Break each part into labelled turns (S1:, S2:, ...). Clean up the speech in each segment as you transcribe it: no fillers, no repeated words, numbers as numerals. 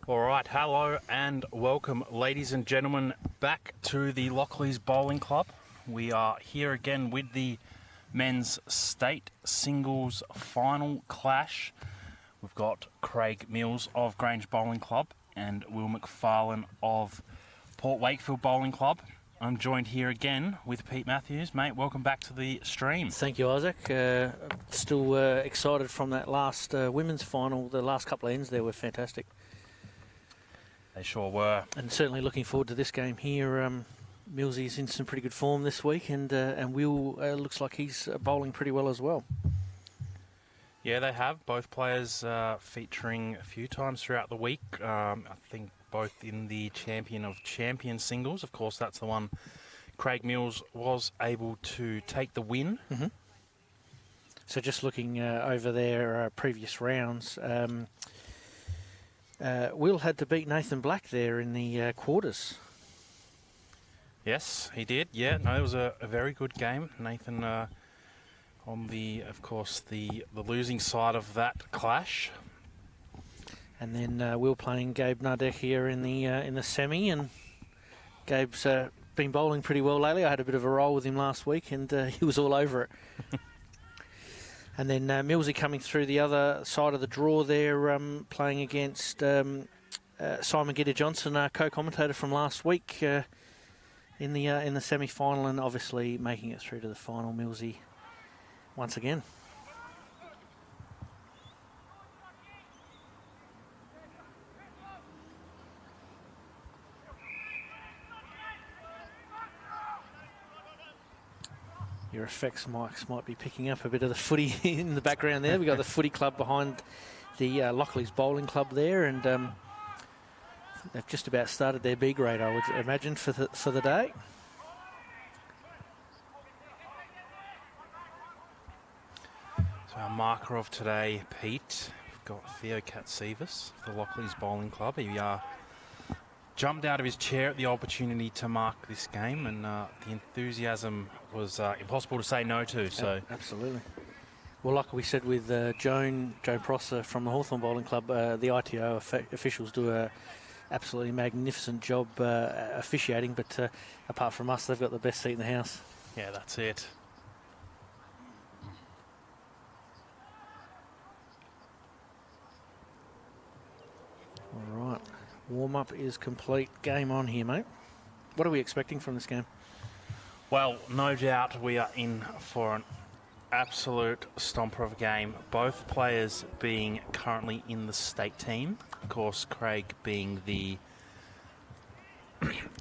S1: All right, hello and welcome, ladies and gentlemen, back to the Lockleys Bowling Club. We are here again with the men's state singles final clash. We've got Craig Mills of Grange Bowling Club and Will McFarlane of Port Wakefield Bowling Club. I'm joined here again with Pete Matthews. Mate, welcome back to the stream.
S2: Thank you, Isaac. Still excited from that last women's final. The last couple of ends there were fantastic.
S1: They sure were.
S2: And certainly looking forward to this game here. Millsy's in some pretty good form this week, and Will looks like he's bowling pretty well as well.
S1: Yeah, they have. Both players featuring a few times throughout the week. I think both in the Champion of Champions singles. Of course, that's the one Craig Mills was able to take the win.
S2: Mm-hmm. So just looking over their previous rounds, Will had to beat Nathan Black there in the quarters.
S1: Yes, he did. Yeah, no, it was a very good game. Nathan on the, of course, the losing side of that clash.
S2: And then Will playing Gabe Nardek here in the semi, and Gabe's been bowling pretty well lately. I had a bit of a roll with him last week, and he was all over it. And then Millsy coming through the other side of the draw there, playing against Simon Gitter-Johnson, co-commentator from last week in the semi-final, and obviously making it through to the final, Millsy once again. Your effects mics might be picking up a bit of the footy in the background there. We've got the footy club behind the Lockleys Bowling Club there, and they've just about started their B grade, I would imagine, for the day.
S1: So our marker of today, Pete, we've got Theo Katsivas, the Lockleys Bowling Club. He jumped out of his chair at the opportunity to mark this game, and the enthusiasm was impossible to say no to. So
S2: absolutely. Well, like we said with Joan Prosser from the Hawthorn Bowling Club, the ITO officials do a absolutely magnificent job officiating, but apart from us, they've got the best seat in the house.
S1: Yeah, that's it.
S2: All right. Warm-up is complete. Game on here, mate. What are we expecting from this game?
S1: Well, no doubt we are in for an absolute stomper of a game. Both players being currently in the state team. Of course, Craig being the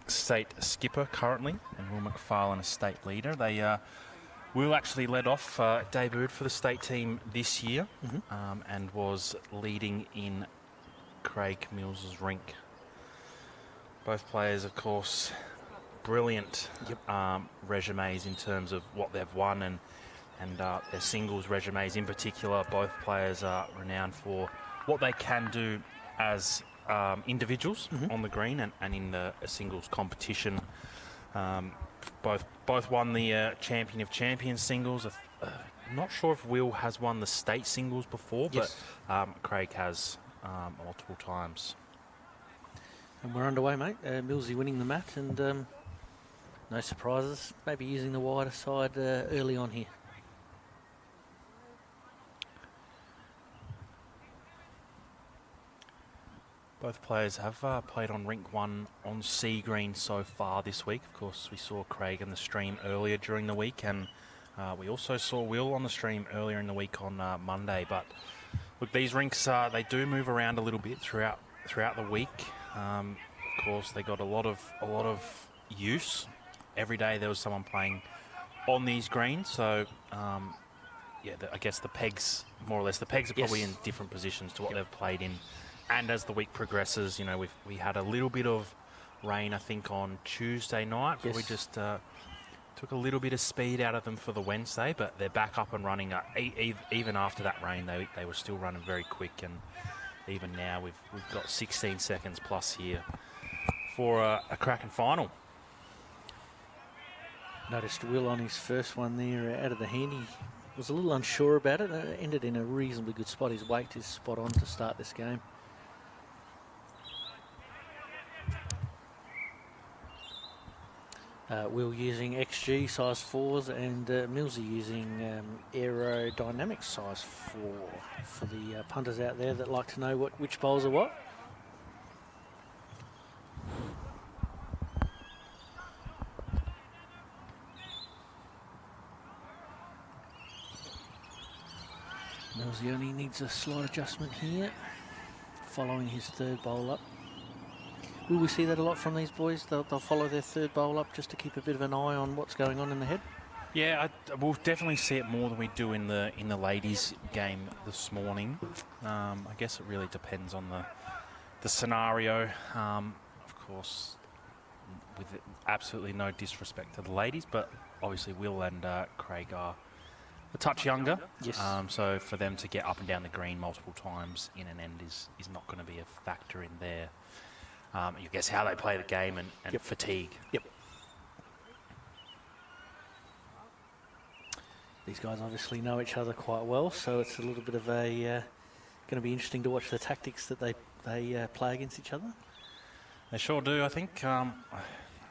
S1: state skipper currently, and Will McFarlane a state leader. They Will actually led off, debuted for the state team this year, and was leading in Craig Mills's rink. Both players, of course, brilliant resumes in terms of what they've won, and their singles resumes in particular. Both players are renowned for what they can do as individuals on the green and in the singles competition. Both won the Champion of Champions singles. I'm not sure if Will has won the state singles before,
S2: yes,
S1: but Craig has multiple times.
S2: And we're underway, mate. Millsy winning the mat, and no surprises. Maybe using the wider side early on here.
S1: Both players have played on rink 1 on sea green so far this week. Of course, we saw Craig in the stream earlier during the week, and we also saw Will on the stream earlier in the week on Monday. But look, these rinks they do move around a little bit throughout the week. Of course, they got a lot of use. Every day there was someone playing on these greens, so yeah, I guess the pegs, more or less, the pegs are probably in different positions to what they've played in. And as the week progresses, you know, we had a little bit of rain, I think, on Tuesday night, but we just took a little bit of speed out of them for the Wednesday, but they're back up and running. Even after that rain, they were still running very quick, and even now we've got 16 seconds plus here for a cracking final.
S2: Noticed Will on his first one there out of the hand. He was a little unsure about it. Ended in a reasonably good spot. His weight is spot on to start this game. Will using XG size 4s and Millsy using aerodynamics size 4 for the punters out there that like to know which bowls are what. Millsy only needs a slight adjustment here, following his third bowl up. Will we see that a lot from these boys? They'll follow their third bowl up just to keep a bit of an eye on what's going on in the head?
S1: Yeah, we'll definitely see it more than we do in the ladies' game this morning. I guess it really depends on the scenario. Of course, with absolutely no disrespect to the ladies, but obviously Will and Craig are a touch younger.
S2: Yes.
S1: So for them to get up and down the green multiple times in an end is not going to be a factor in there. You guess how they play the game and
S2: Yep.
S1: fatigue.
S2: Yep. These guys obviously know each other quite well, so it's a little bit of a going to be interesting to watch the tactics that they play against each other.
S1: They sure do. I think I'm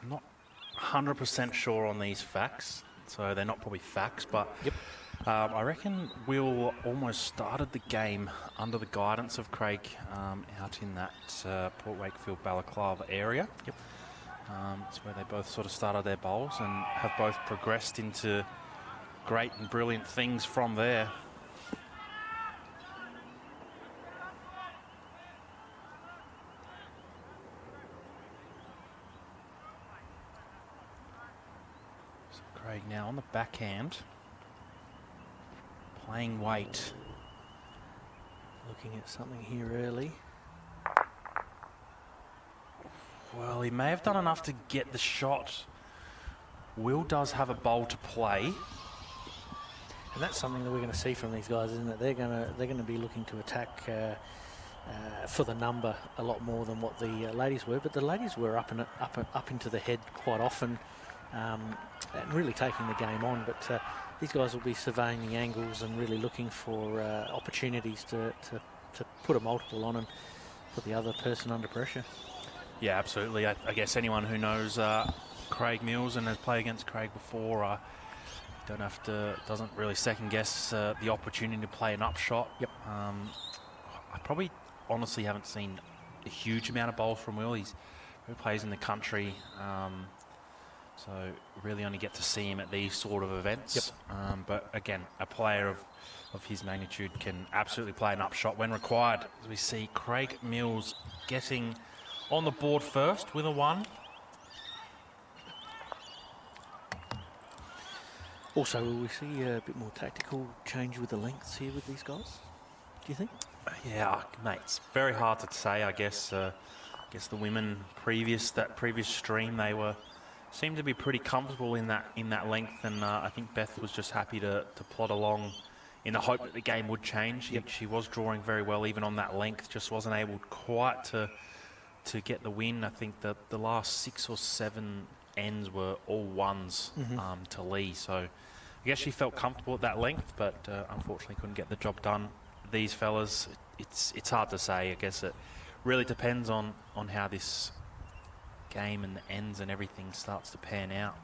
S1: not 100% sure on these facts, so they're not probably facts, but
S2: Yep.
S1: I reckon Will almost started the game under the guidance of Craig out in that Port Wakefield Balaclava area.
S2: Yep.
S1: It's where they both sort of started their bowls and have both progressed into great and brilliant things from there. So Craig now on the backhand, playing weight.
S2: Looking at something here early.
S1: Well, he may have done enough to get the shot. Will does have a bowl to play.
S2: And that's something that we're going to see from these guys, isn't it? They're going to be looking to attack for the number a lot more than what the ladies were. But the ladies were up into the head quite often, and really taking the game on. But these guys will be surveying the angles and really looking for opportunities to put a multiple on and put the other person under pressure.
S1: Yeah, absolutely. I guess anyone who knows Craig Mills and has played against Craig before doesn't really second guess the opportunity to play an upshot.
S2: Yep.
S1: I probably honestly haven't seen a huge amount of bowls from Will. He plays in the country, so really only get to see him at these sort of events.
S2: Yep.
S1: But again, a player of his magnitude can absolutely play an upshot when required. As we see Craig Mills getting on the board first with a 1.
S2: Also, will we see a bit more tactical change with the lengths here with these guys, do you think?
S1: Yeah, mate, it's very hard to say. I guess the women previous stream, they seemed to be pretty comfortable in that length, and I think Beth was just happy to plod along in the hope that the game would change.
S2: Yep.
S1: She was drawing very well even on that length, just wasn't able quite to get the win. I think that the last 6 or 7 ends were all 1s to Lee, so I guess she felt comfortable at that length, but unfortunately couldn't get the job done. These fellas, it's hard to say. I guess it really depends on how this game and the ends and everything starts to pan out.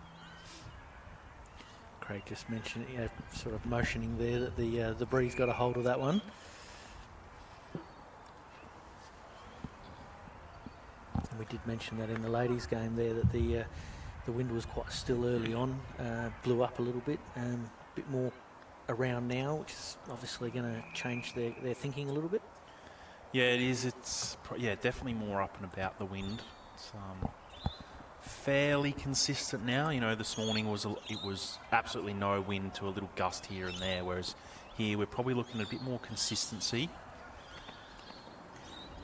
S2: Craig just mentioned, sort of motioning there that the breeze got a hold of that one. And we did mention that in the ladies' game there that the wind was quite still early on, blew up a little bit, a bit more around now, which is obviously going to change their thinking a little bit.
S1: Yeah, it is. It's definitely more up and about the wind. It's fairly consistent now. This morning it was absolutely no wind to a little gust here and there, whereas here we're probably looking at a bit more consistency.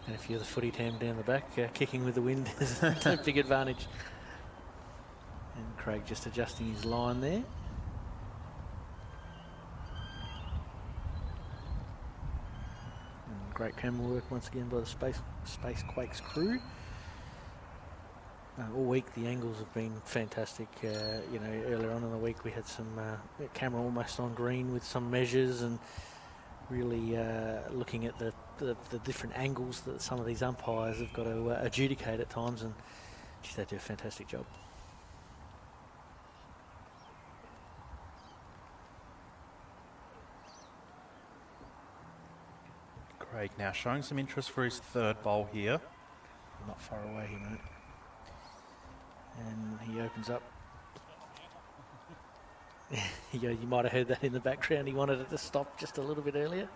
S2: And if you're the footy team down the back, kicking with the wind is a big advantage. And Craig just adjusting his line there. And great camera work once again by the Space Quakes crew. All week the angles have been fantastic. Earlier on in the week we had some camera almost on green with some measures and really looking at the different angles that some of these umpires have got to adjudicate at times, and geez, they do a fantastic job.
S1: Craig now showing some interest for his third bowl here.
S2: Not far away here, mate. And he opens up. Yeah, you might have heard that in the background. He wanted it to stop just a little bit earlier.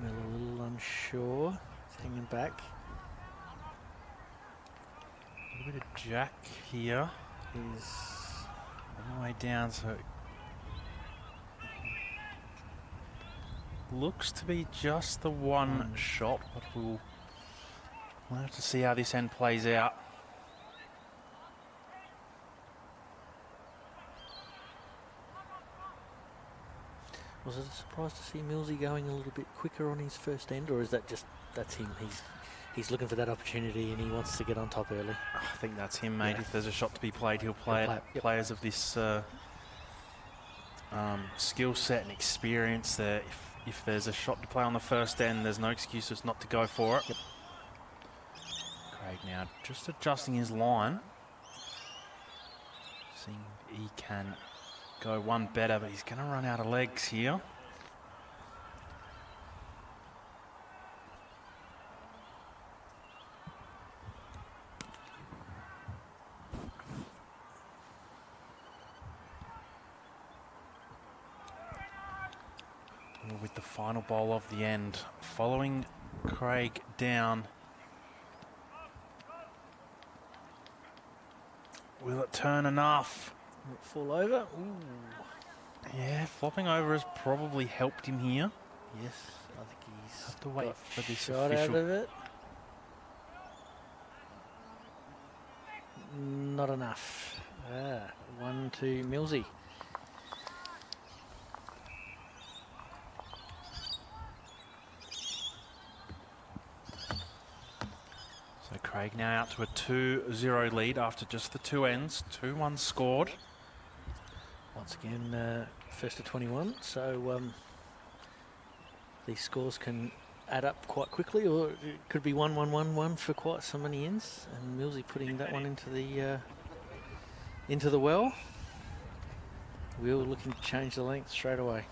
S2: Well, a little unsure. He's hanging back.
S1: A little bit of jack here.
S2: He's
S1: On the way down, so looks to be just the one shot, but we'll have to see how this end plays out.
S2: Was it a surprise to see Millsy going a little bit quicker on his first end, or is that just that's him? He's looking for that opportunity and he wants to get on top early.
S1: I think that's him, mate.
S2: Yeah.
S1: If there's a shot to be played, he'll play it.
S2: Yep.
S1: Players of this skill set and experience there. If there's a shot to play on the first end, there's no excuses not to go for it.
S2: Yep.
S1: Craig now just adjusting his line. Seeing if he can go one better, but he's going to run out of legs here. With the final bowl of the end, following Craig down. Will it turn enough?
S2: Will it fall over? Ooh.
S1: Yeah, flopping over has probably helped him here.
S2: Yes, I think he's
S1: Have to wait
S2: got
S1: for this
S2: shot
S1: official.
S2: out of it. Not enough. 1 to Millsy.
S1: So Craig now out to a 2-0 lead after just the two ends. 2-1 scored.
S2: Once again, first to 21. So these scores can add up quite quickly, or it could be 1-1-1-1 for quite so many ends. And Millsy putting that one into the well. We're looking to change the length straight away.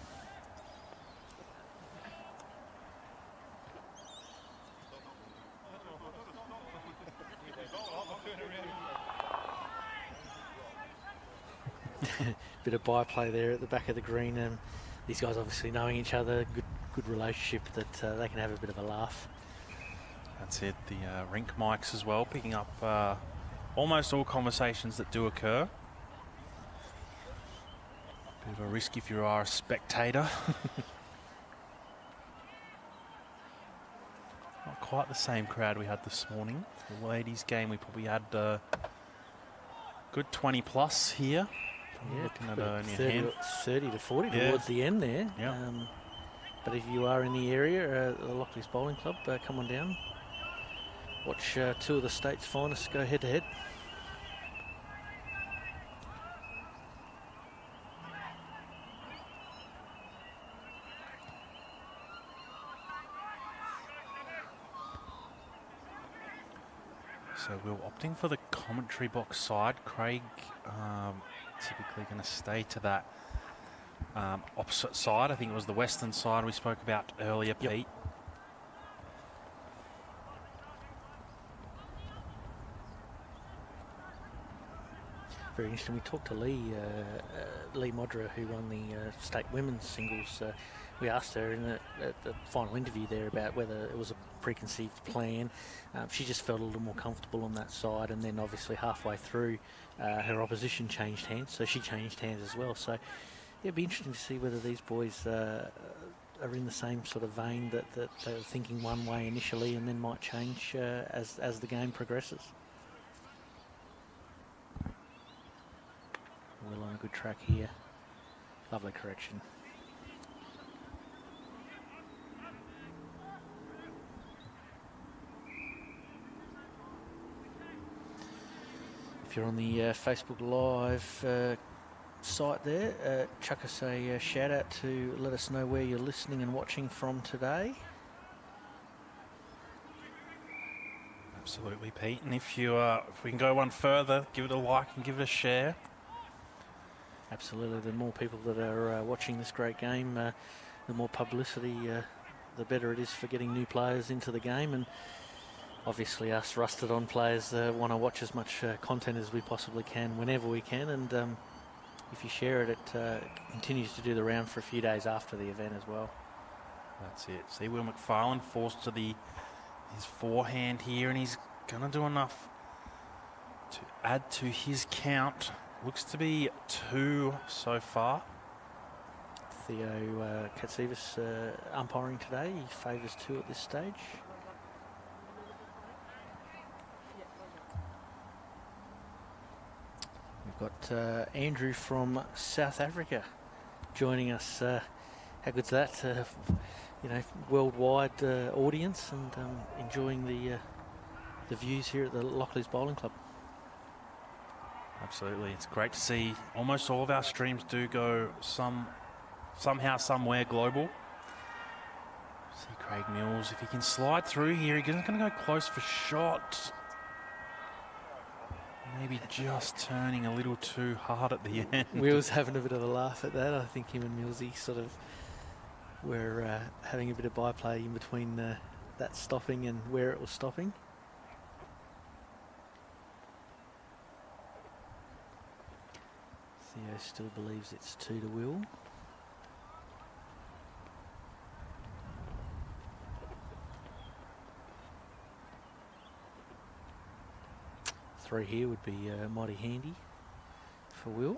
S2: Bit of byplay there at the back of the green, and these guys obviously knowing each other, good relationship that they can have a bit of a laugh.
S1: That's it. The rink mics as well, picking up almost all conversations that do occur. Bit of a risk if you are a spectator. Not quite the same crowd we had this morning. The ladies' game, we probably had a good 20 plus here.
S2: Yeah,
S1: looking at only a
S2: 30 to 40
S1: Yeah.
S2: towards the end there.
S1: Yeah.
S2: But if you are in the area, the Lockleys Bowling Club, come on down. Watch two of the state's finest go head to head.
S1: So we're opting for the commentary box side. Craig typically going to stay to that opposite side. I think it was the western side we spoke about earlier,
S2: Yep.
S1: Pete.
S2: Very interesting. We talked to Lee Modra, who won the state women's singles. We asked her at the final interview there about whether it was a preconceived plan. She just felt a little more comfortable on that side, and then obviously halfway through, her opposition changed hands, so she changed hands as well. So it'd be interesting to see whether these boys are in the same sort of vein that they were thinking one way initially, and then might change as the game progresses. We're on a good track here. Lovely correction. If you're on the Facebook Live site there, chuck us a shout out to let us know where you're listening and watching from today.
S1: Absolutely, Pete. And if we can go one further, give it a like and give it a share.
S2: Absolutely. The more people that are watching this great game, the more publicity, the better it is for getting new players into the game. And obviously us rusted-on players want to watch as much content as we possibly can whenever we can. And if you share it, it continues to do the round for a few days after the event as well.
S1: That's it. See Will McFarlane forced to his forehand here, and he's going to do enough to add to his count. Looks to be 2 so far.
S2: Theo Katsivas umpiring today. He favours 2 at this stage. We've got Andrew from South Africa joining us. How good's that? Worldwide audience, and enjoying the views here at the Lockleys Bowling Club.
S1: Absolutely, it's great to see. Almost all of our streams do go somehow, somewhere global. See Craig Mills, if he can slide through here, he's going to go close for shot. Maybe just turning a little too hard at the end.
S2: Will's having a bit of a laugh at that. I think him and Millsy sort of were having a bit of byplay in between that stopping and where it was stopping. Theo still believes it's 2 to Will. Three here would be mighty handy for Will.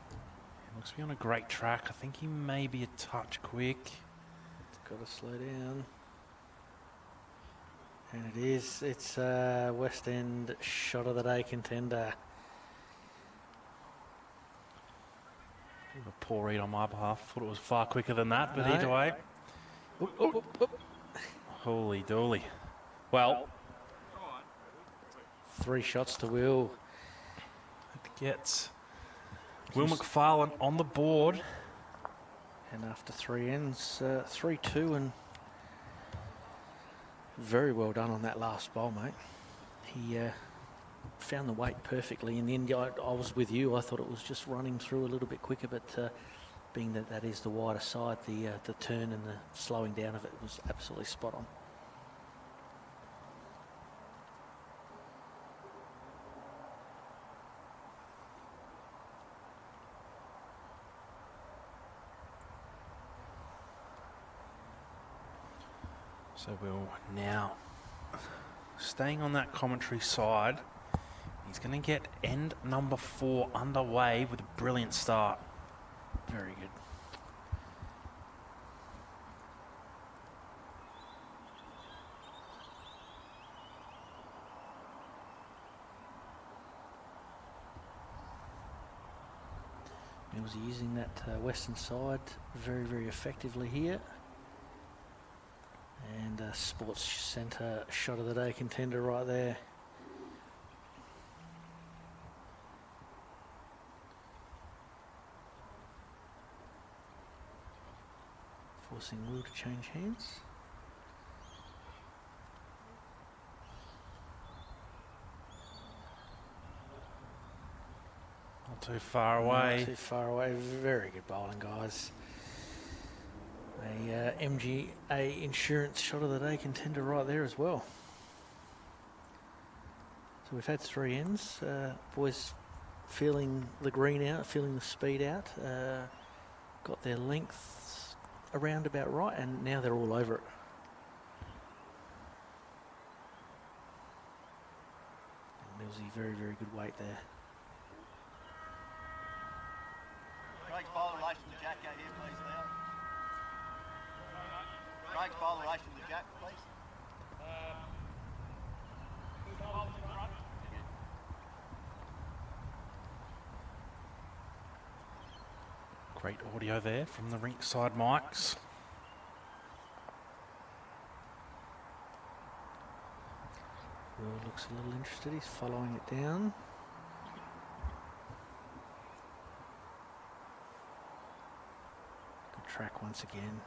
S1: He looks to be on a great track. I think he may be a touch quick.
S2: It's got to slow down. And it is. It's West End shot of the day contender.
S1: A poor read on my behalf. Thought it was far quicker than that, but
S2: No.
S1: either way.
S2: Oop, oop, oop, oop.
S1: Holy dooly. Well,
S2: 3 shots to Will.
S1: it gets Will McFarlane on the board.
S2: And after 3 ends, 3-2, and very well done on that last bowl, mate. He found the weight perfectly. In the end, I was with you. I thought it was just running through a little bit quicker, but being that is the wider side, the turn and the slowing down of it was absolutely spot on.
S1: So Will now staying on that commentary side. He's going to get end number 4 underway with a brilliant start.
S2: Very good. Millsy using that western side very, very effectively here. And Sports Centre shot of the day contender right there. Forcing Will to change hands.
S1: Not too far away.
S2: Not too far away. Very good bowling, guys. A MGA Insurance shot of the day contender right there as well. So we've had 3 ends. Boys feeling the green out, feeling the speed out. Got their lengths around about right, and now they're all over it. And Millsy, very, very good weight there.
S3: Craig's bowler relation to Jack out here, please, Leo. Craig's bowler relation to Jack, please.
S1: Great audio there from the rink side mics.
S2: Will looks a little interested. He's following it down. Good track once again.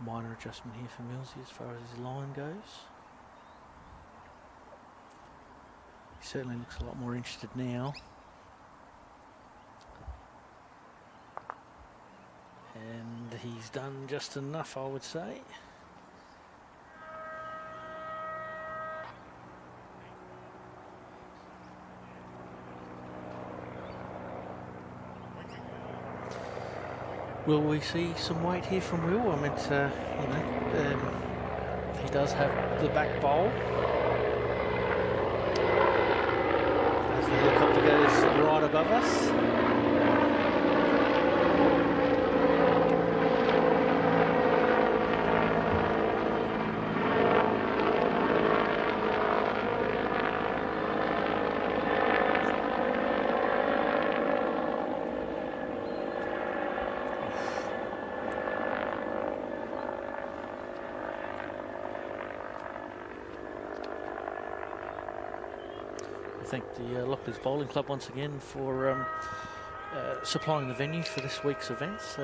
S2: minor adjustment here for Millsy as far as his line goes. He certainly looks a lot more interested now. And he's done just enough, I would say. Will we see some weight here from Will? I mean, he does have the back bowl. As the helicopter goes right above us. Thank the Lockleys Bowling Club once again for supplying the venue for this week's events.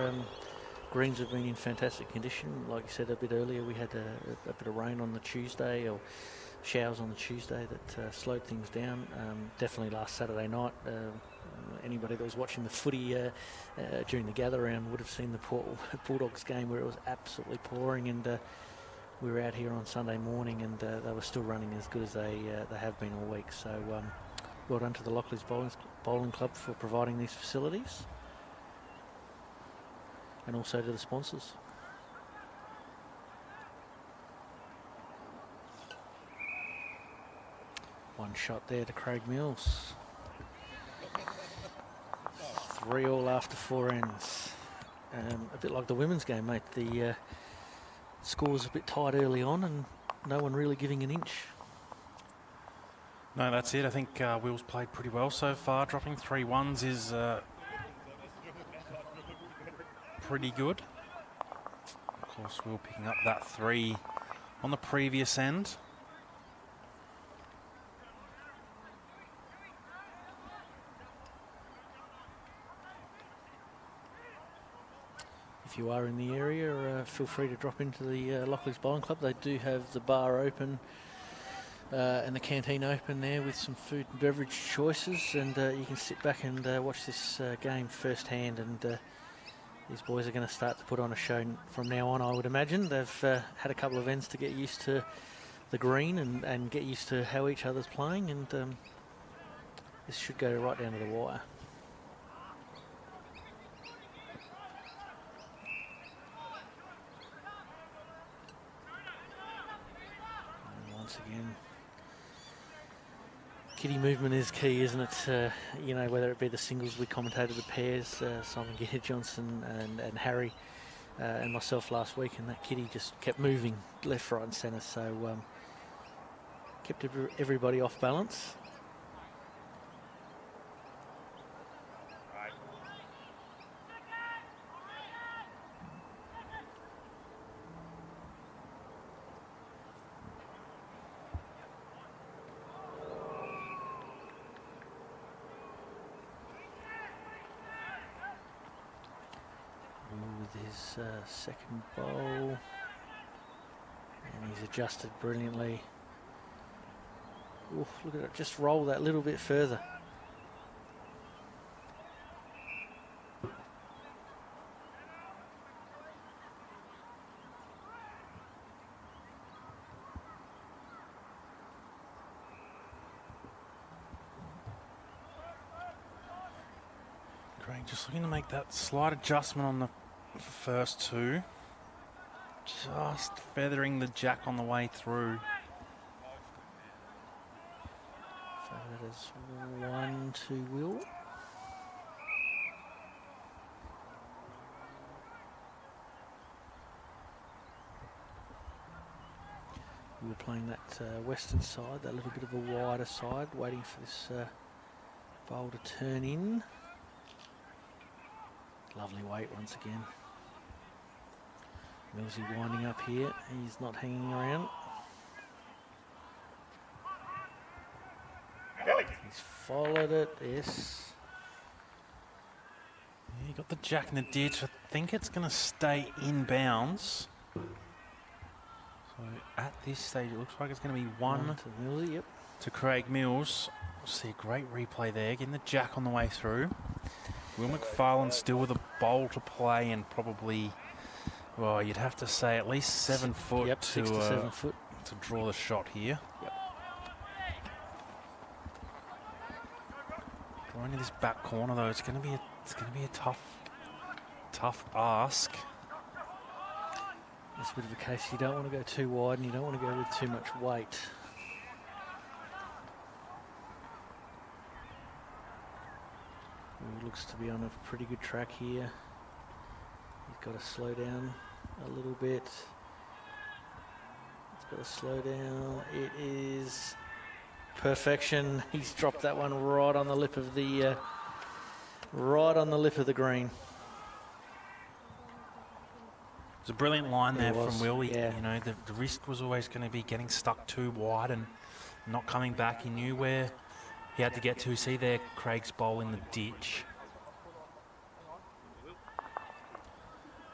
S2: Greens have been in fantastic condition. Like I said a bit earlier, we had a bit of rain on the Tuesday, or showers on the Tuesday that slowed things down. Definitely last Saturday night, anybody that was watching the footy during the gather round would have seen the Bulldogs game where it was absolutely pouring, and we were out here on Sunday morning, and they were still running as good as they have been all week. So well done to the Lockleys Bowling Club for providing these facilities, and also to the sponsors. One shot there to Craig Mills. 3-3 after 4 ends. A bit like the women's game, mate. The score was a bit tight early on, and no one really giving an inch.
S1: No, that's it. I think Will's played pretty well so far. Dropping 3 ones is pretty good. Of course, Will picking up that 3 on the previous end.
S2: If you are in the area, feel free to drop into the Lockleys Bowling Club. They do have the bar open and the canteen open there with some food and beverage choices, and you can sit back and watch this game firsthand. And these boys are going to start to put on a show from now on, I would imagine. They've had a couple of ends to get used to the green and get used to how each other's playing, and this should go right down to the wire. Once again, kitty movement is key, isn't it? You know, whether it be the singles we commentated, the pairs, Simon Gear-Johnson and Harry and myself last week, and that kitty just kept moving left, right and centre, so kept everybody off balance. With his second bowl, and he's adjusted brilliantly. Oof, look at it, just roll that little bit further.
S1: Craig just looking to make that slight adjustment on the first 2. Just feathering the jack on the way through.
S2: So that is 1 to Will. We were playing that western side, that little bit of a wider side, waiting for this bowl to turn in. Lovely weight once again. Millsy winding up here. He's not hanging around. He's followed it, yes.
S1: Yeah, he got the jack in the ditch. I think it's going to stay in bounds. at this stage, it looks like it's going to be one
S2: to Mills, yep.
S1: to Craig Mills. We'll see a great replay there, getting the jack on the way through. Will McFarlane still with a bowl to play and probably, well, you'd have to say at least 7 foot
S2: Yep, 6 to 7 foot.
S1: To draw the shot here.
S2: Yep.
S1: Going to this back corner though, it's going to be a tough ask.
S2: It's a bit of a case you don't want to go too wide and you don't want to go with too much weight. He looks to be on a pretty good track here. He's got to slow down a little bit. He's got to slow down. It is perfection. He's dropped that one right on the lip of the green.
S1: It was a brilliant line there from Will.
S2: Yeah.
S1: You know, the risk was always going to be getting stuck too wide and not coming back. He knew where he had to get to. See there, Craig's bowl in the ditch.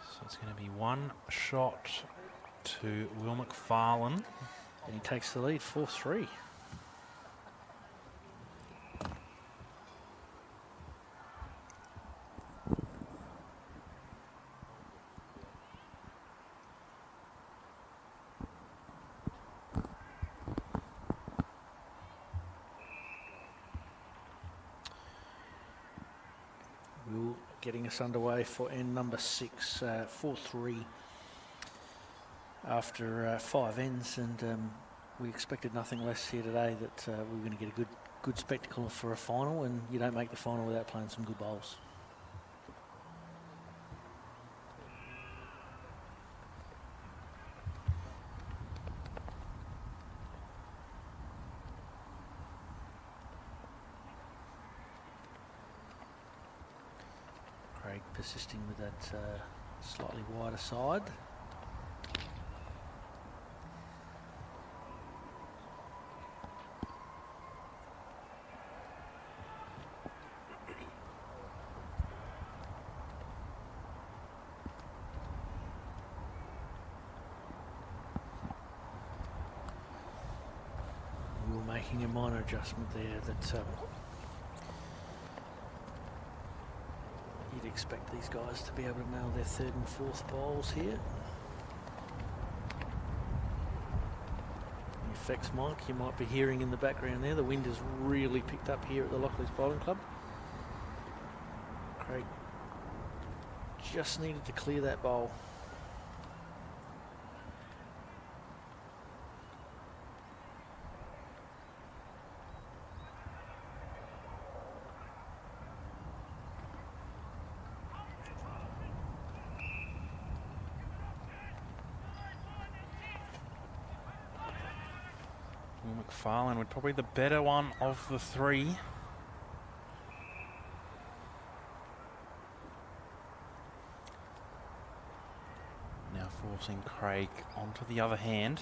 S1: So it's going to be one shot to Will McFarlane.
S2: And he takes the lead, 4-3. Getting us underway for end number 6, 4-3 after 5 ends, and we expected nothing less here today, that we were going to get a good spectacle for a final, and you don't make the final without playing some good bowls. Craig persisting with that slightly wider side. We were making a minor adjustment there that you'd expect these guys to be able to nail their 3rd and 4th bowls here. The effects mic you might be hearing in the background there. The wind has really picked up here at the Lockleys Bowling Club. Craig just needed to clear that bowl.
S1: McFarlane with probably the better one of the 3. Now forcing Craig onto the other hand.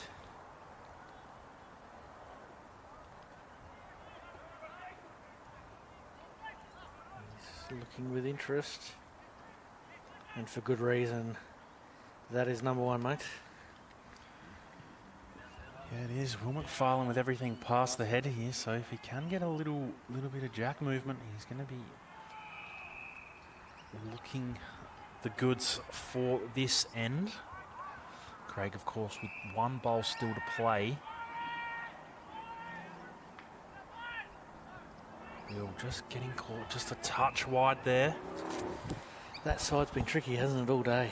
S2: He's looking with interest, and for good reason. That is number 1, mate.
S1: Yeah, it is. Will McFarlane with everything past the head here, so if he can get a little bit of jack movement, he's going to be looking the goods for this end. Craig, of course, with 1 bowl still to play. Will just getting caught just a touch wide there.
S2: That side's been tricky, hasn't it, all day?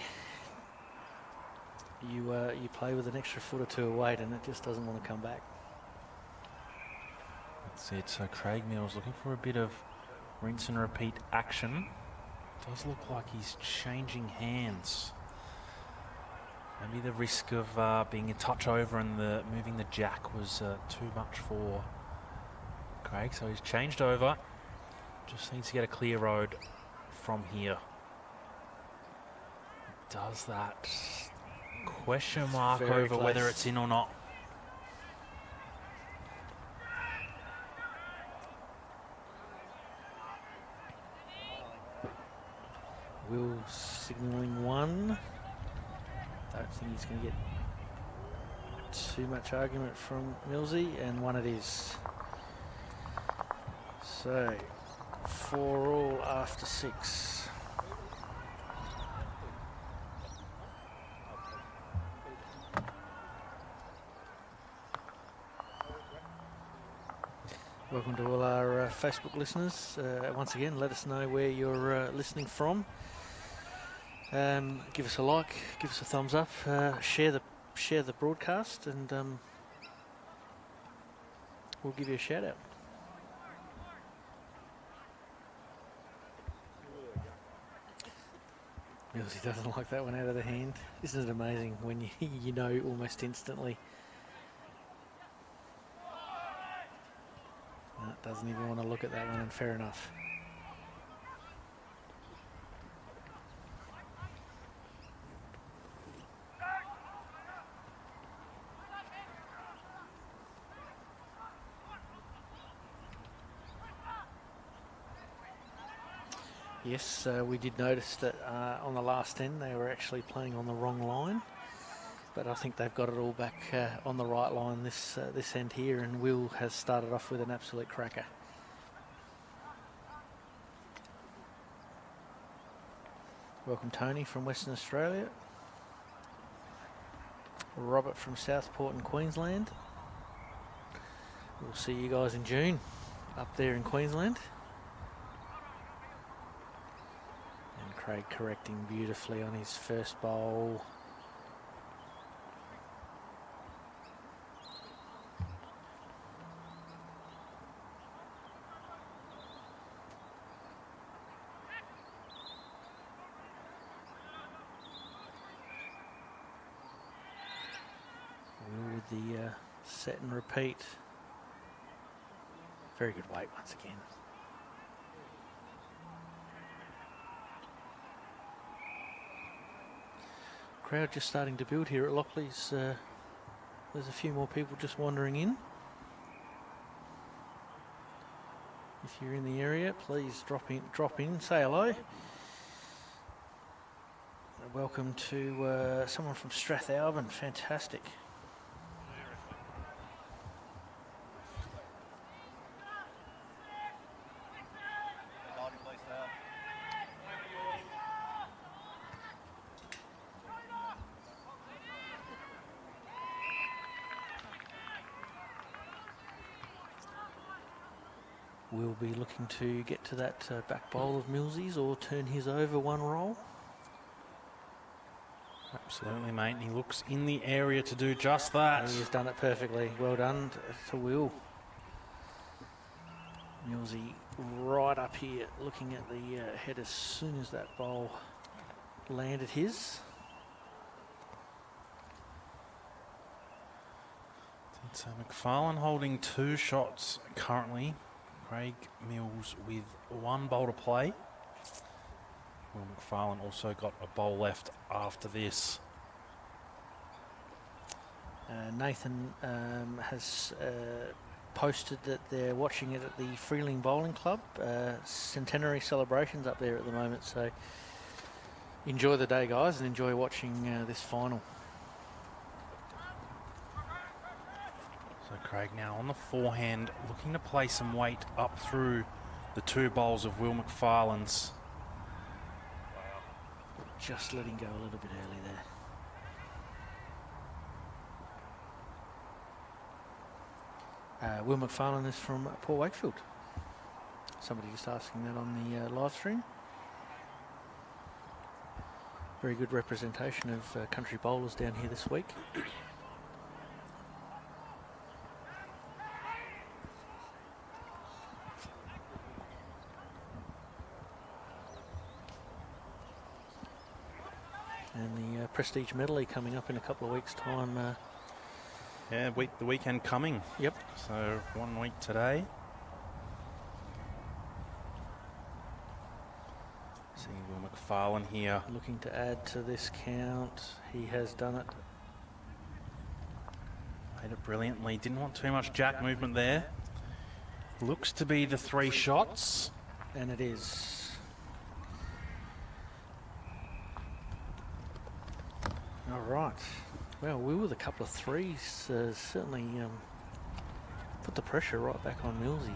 S2: You play with an extra foot or 2 of weight and it just doesn't want to come back.
S1: That's it. So Craig Mills looking for a bit of rinse and repeat action. Does look like he's changing hands. Maybe the risk of being a touch over and moving the jack was too much for Craig. So he's changed over. Just needs to get a clear road from here. Does that. Question mark over
S2: close.
S1: Whether it's in or not.
S2: Will signalling 1. Don't think he's going to get too much argument from Millsy, and one it is. So, 4 all after 6. Welcome to all our Facebook listeners. Once again, let us know where you're listening from. Give us a like, give us a thumbs up, share the broadcast, and we'll give you a shout out. Millsy doesn't like that one out of the hand. Isn't it amazing when you know almost instantly? No, doesn't even want to look at that one, and fair enough. Yes, we did notice that on the last end they were actually playing on the wrong line, but I think they've got it all back on the right line this end here, and Will has started off with an absolute cracker. Welcome Tony from Western Australia. Robert from Southport in Queensland. We'll see you guys in June up there in Queensland. Craig correcting beautifully on his first bowl. Will with the set and repeat. Very good weight once again. Crowd just starting to build here at Lockley's. There's a few more people just wandering in. If you're in the area, please drop in, say hello. Welcome to someone from Strathalbyn, fantastic. We'll be looking to get to that back bowl of Millsy's or turn his over one roll.
S1: Absolutely, mate. He looks in the area to do just that.
S2: He has done it perfectly. Well done to Will. Millsy right up here looking at the head as soon as that bowl landed his.
S1: So McFarlane holding 2 shots currently. Craig Mills with 1 bowl to play. Will McFarlane also got a bowl left after this.
S2: Nathan has posted that they're watching it at the Freeling Bowling Club. Centenary celebrations up there at the moment, so enjoy the day, guys, and enjoy watching this final.
S1: So Craig now on the forehand, looking to play some weight up through the 2 bowls of Will McFarlane's.
S2: Just letting go a little bit early there. Will McFarlane is from Port Wakefield. Somebody just asking that on the live stream. Very good representation of country bowlers down here this week. And the Prestige Medley coming up in a couple of weeks' time.
S1: Yeah, the weekend coming.
S2: Yep.
S1: So 1 week today. Seeing Will McFarlane here.
S2: Looking to add to this count. He has done it.
S1: Played it brilliantly. Didn't want too much jack movement there. Looks to be the 3 shots.
S2: And it is. All right. Well, we with a couple of threes certainly put the pressure right back on Millsy.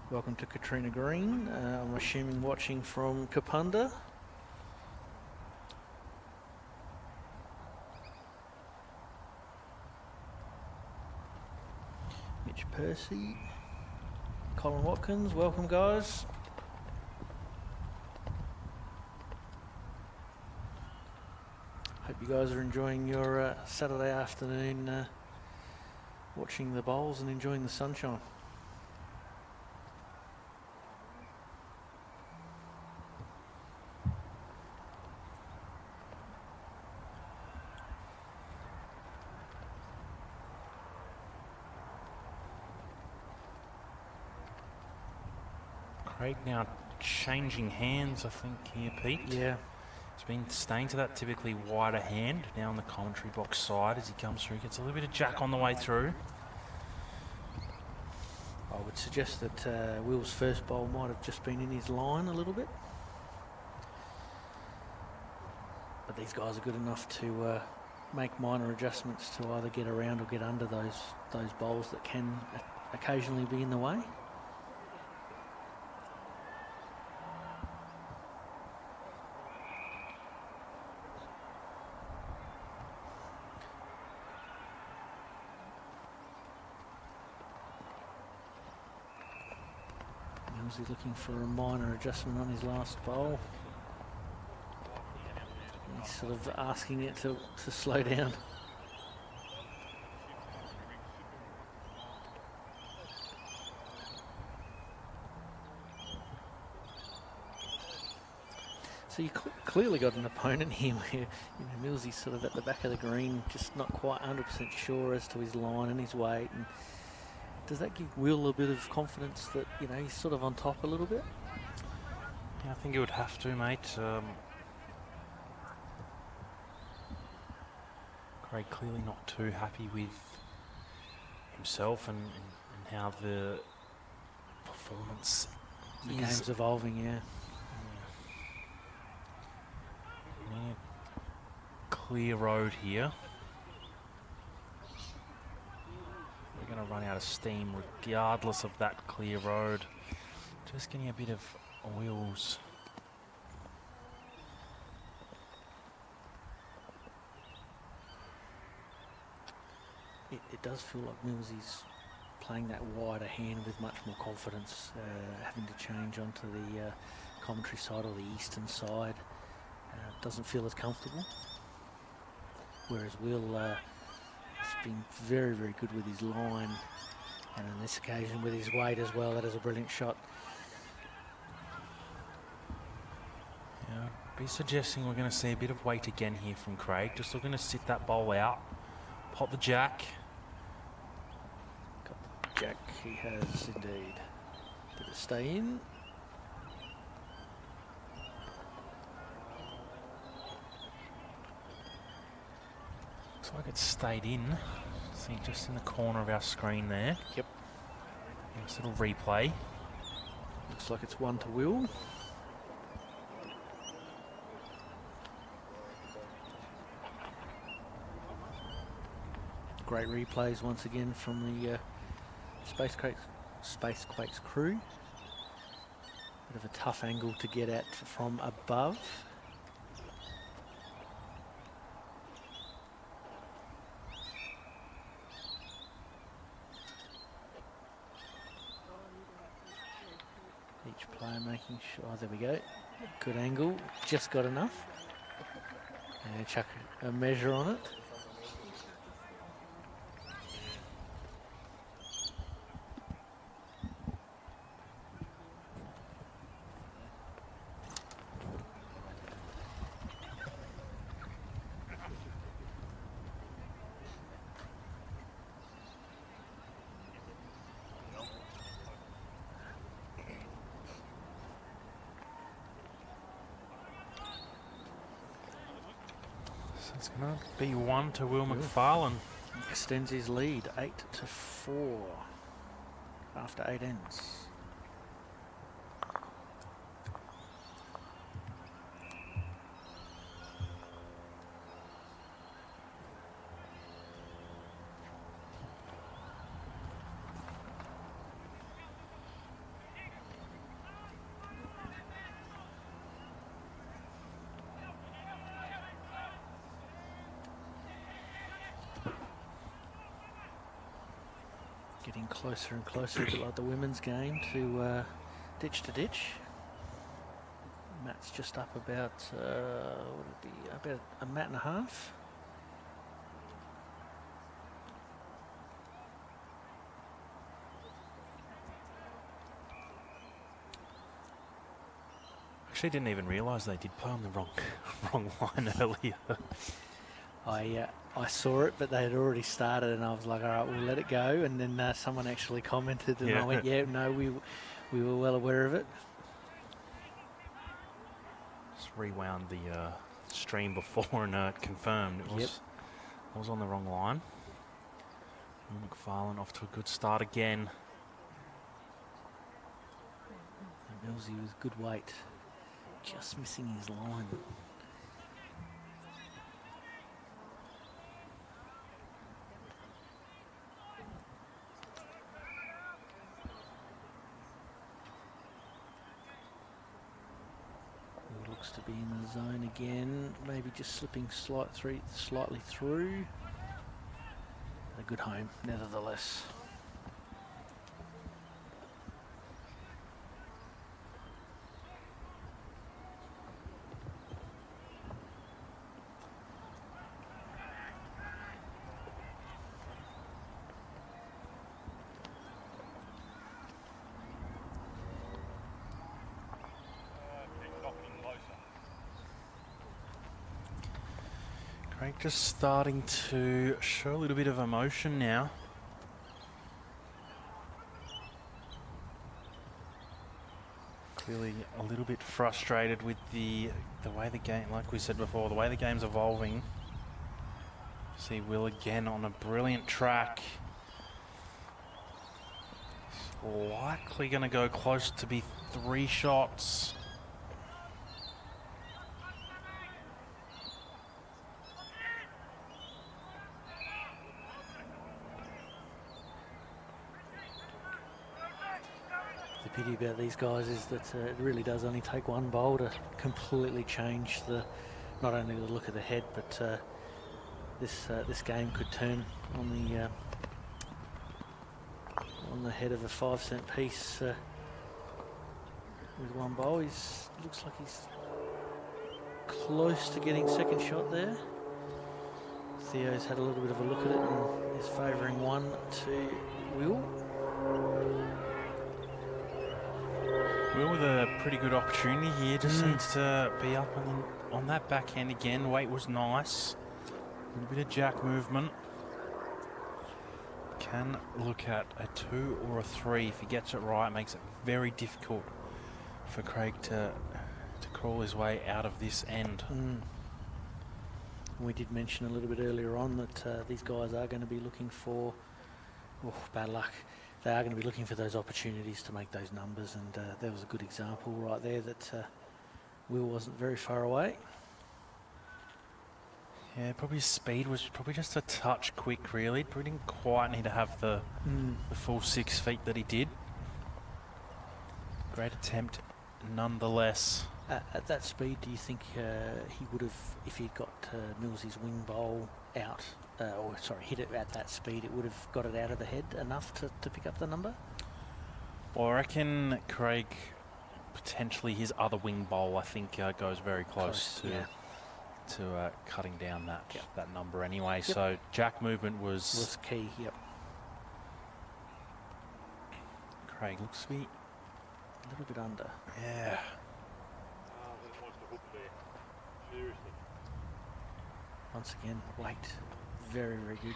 S2: Welcome to Katrina Green. I'm assuming watching from Kapunda. Mitch Percy. Colin Watkins, welcome guys. Hope you guys are enjoying your Saturday afternoon watching the bowls and enjoying the sunshine.
S1: Craig now changing hands, I think, here, Pete.
S2: Yeah.
S1: He's been staying to that typically wider hand now on the commentary box side as he comes through. Gets a little bit of jack on the way through.
S2: I would suggest that Will's first bowl might have just been in his line a little bit. But these guys are good enough to make minor adjustments to either get around or get under those bowls that can occasionally be in the way. He's looking for a minor adjustment on his last bowl. He's sort of asking it to slow down. So you clearly got an opponent here where Millsy's sort of at the back of the green, just not quite 100% sure as to his line and his weight. And does that give Will a bit of confidence that, he's sort of on top a little bit?
S1: Yeah, I think it would have to, mate. Craig clearly not too happy with himself and how the performance
S2: The game's evolving, yeah.
S1: Need a clear road here. We're going to run out of steam regardless of that clear road. Just getting a bit of wheels.
S2: It does feel like Millsy's playing that wider hand with much more confidence, having to change onto the commentary side or the eastern side. Doesn't feel as comfortable. Whereas Will has been very, very good with his line. And on this occasion with his weight as well, that is a brilliant shot.
S1: Yeah, be suggesting we're going to see a bit of weight again here from Craig. Just looking to sit that bowl out. Pop the jack.
S2: Got the jack, he has indeed. Did it stay in?
S1: Looks like it stayed in. See, just in the corner of our screen there.
S2: Yep.
S1: Nice little replay.
S2: Looks like it's one to Will. Great replays once again from the Spacequakes crew. Bit of a tough angle to get at from above. Each player making sure, oh, there we go. Good angle, just got enough. And chuck a measure on it.
S1: It's going to be one to Will McFarlane.
S2: Extends his lead 8-4 after 8 ends. Getting closer and closer, a bit like the women's game, to ditch to ditch. Matt's just up about, what would it be, about a mat and a half.
S1: Actually, didn't even realise they did play on the wrong line earlier.
S2: I saw it, but they had already started, and I was like, all right, we'll let it go. And then someone actually commented, and I went, yeah, no, we were well aware of it.
S1: Just rewound the stream before and confirmed it was on the wrong line. McFarlane off to a good start again.
S2: And Millsy with good weight, just missing his line. Looks to be in the zone again, maybe just slipping slightly through. A good home, nevertheless.
S1: Craig just starting to show a little bit of emotion now. Clearly a little bit frustrated with the way the game, like we said before, the way the game's evolving. See Will again on a brilliant track. He's likely going to go close to be 3 shots.
S2: The pity about these guys is that it really does only take one bowl to completely change not only the look of the head, but this game could turn on the head of a 5-cent piece with one bowl. Looks like he's close to getting second shot there. Theo's had a little bit of a look at it and is favouring one to Will.
S1: Will with a pretty good opportunity here, just needs to be up on that backhand again. Weight was nice. A little bit of jack movement. Can look at a 2 or a 3 if he gets it right. Makes it very difficult for Craig to crawl his way out of this end.
S2: We did mention a little bit earlier on that these guys are going to be looking for, bad luck, they are going to be looking for those opportunities to make those numbers, and there was a good example right there that Will wasn't very far away.
S1: Yeah, probably his speed was probably just a touch quick, really. Probably didn't quite need to have the full 6 feet that he did. Great attempt nonetheless.
S2: At that speed, do you think he would have, if he'd got Millsy's wing bowl out, hit it at that speed, it would have got it out of the head enough to pick up the number?
S1: Well, I reckon Craig, potentially his other wing bowl, I think goes very close to cutting down that number anyway.
S2: Yep.
S1: So jack movement was
S2: key. Yep.
S1: Craig looks to be
S2: A little bit under.
S1: Yeah.
S2: Once again, weight, very, very good.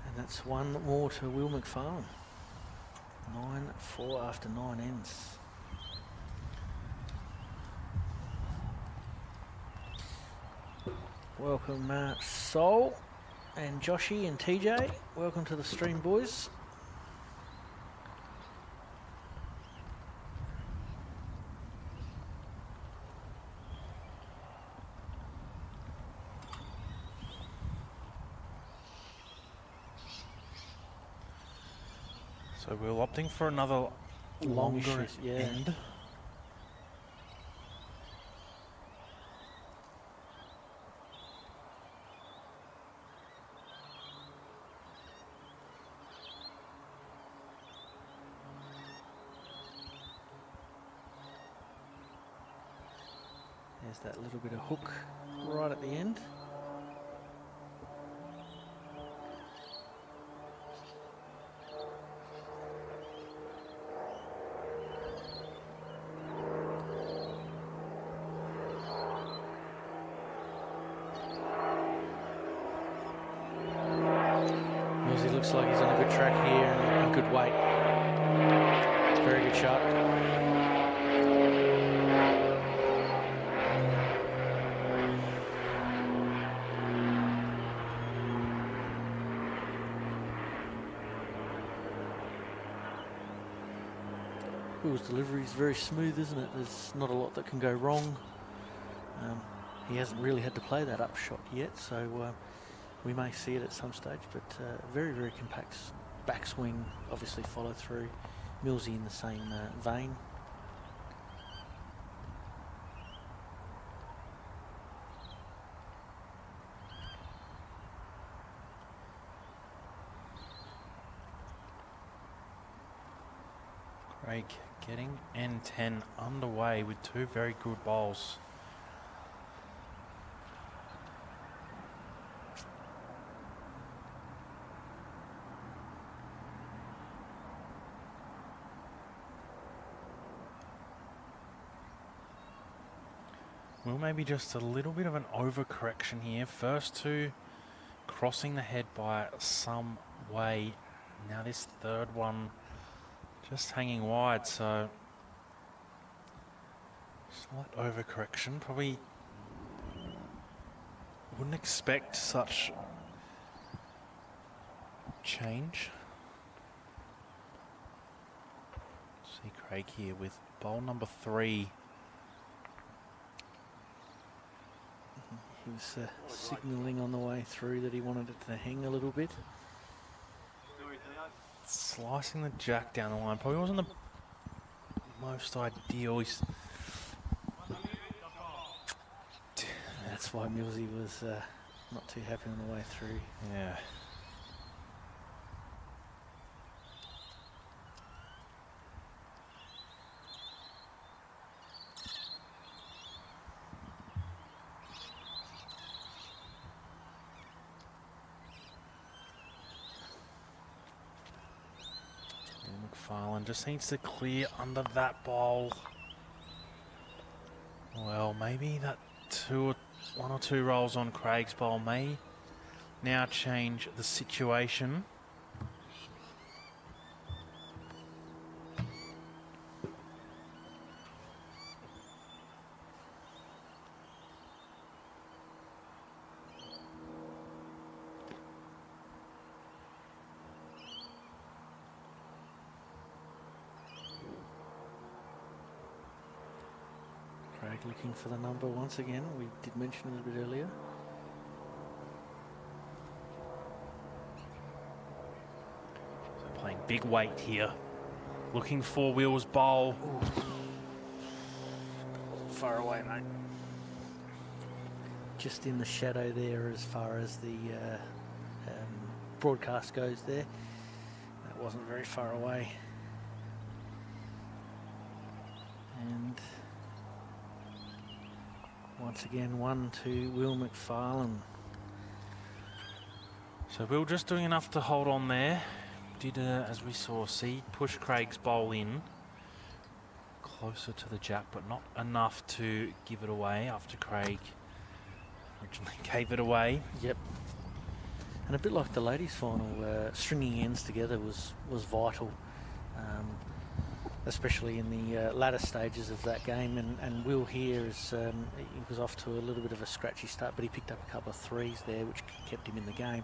S2: And that's one more to Will McFarlane. 9-4 after 9 ends. Welcome, Sol and Joshy and TJ. Welcome to the stream, boys.
S1: So we're opting for another longer end.
S2: There's that little bit of hook right at the end. Millsy looks like he's on a good track here and good weight. Very good shot. Will's delivery is very smooth, isn't it? There's not a lot that can go wrong. He hasn't really had to play that up shot yet, so we may see it at some stage, but very, very compact backswing, obviously follow through. Millsy in the same vein.
S1: Craig getting N10 underway with two very good bowls. Well, maybe just a little bit of an overcorrection here. First two crossing the head by some way. Now this third one just hanging wide, so slight overcorrection. Probably wouldn't expect such change. See Craig here with bowl number 3.
S2: He was signalling on the way through that he wanted it to hang a little bit.
S1: Slicing the jack down the line probably wasn't the most ideal.
S2: That's why Millsy was not too happy on the way through.
S1: Yeah. McFarlane just needs to clear under that bowl. Well, maybe that one or two rolls on Craig's bowl may now change the situation.
S2: Craig looking for the number once again. We did mention it a bit earlier.
S1: So playing big weight here. Looking for Will's bowl.
S2: Ooh. Far away, mate. Just in the shadow there as far as the broadcast goes there. That wasn't very far away. And once again, 1 to Will McFarlane.
S1: So Will just doing enough to hold on there. Did, as we saw, push Craig's bowl in. Closer to the jack, but not enough to give it away after Craig originally gave it away.
S2: Yep. And a bit like the ladies' final, stringing ends together was vital. Especially in the latter stages of that game, and Will here is he was off to a little bit of a scratchy start, but he picked up a couple of threes there, which kept him in the game,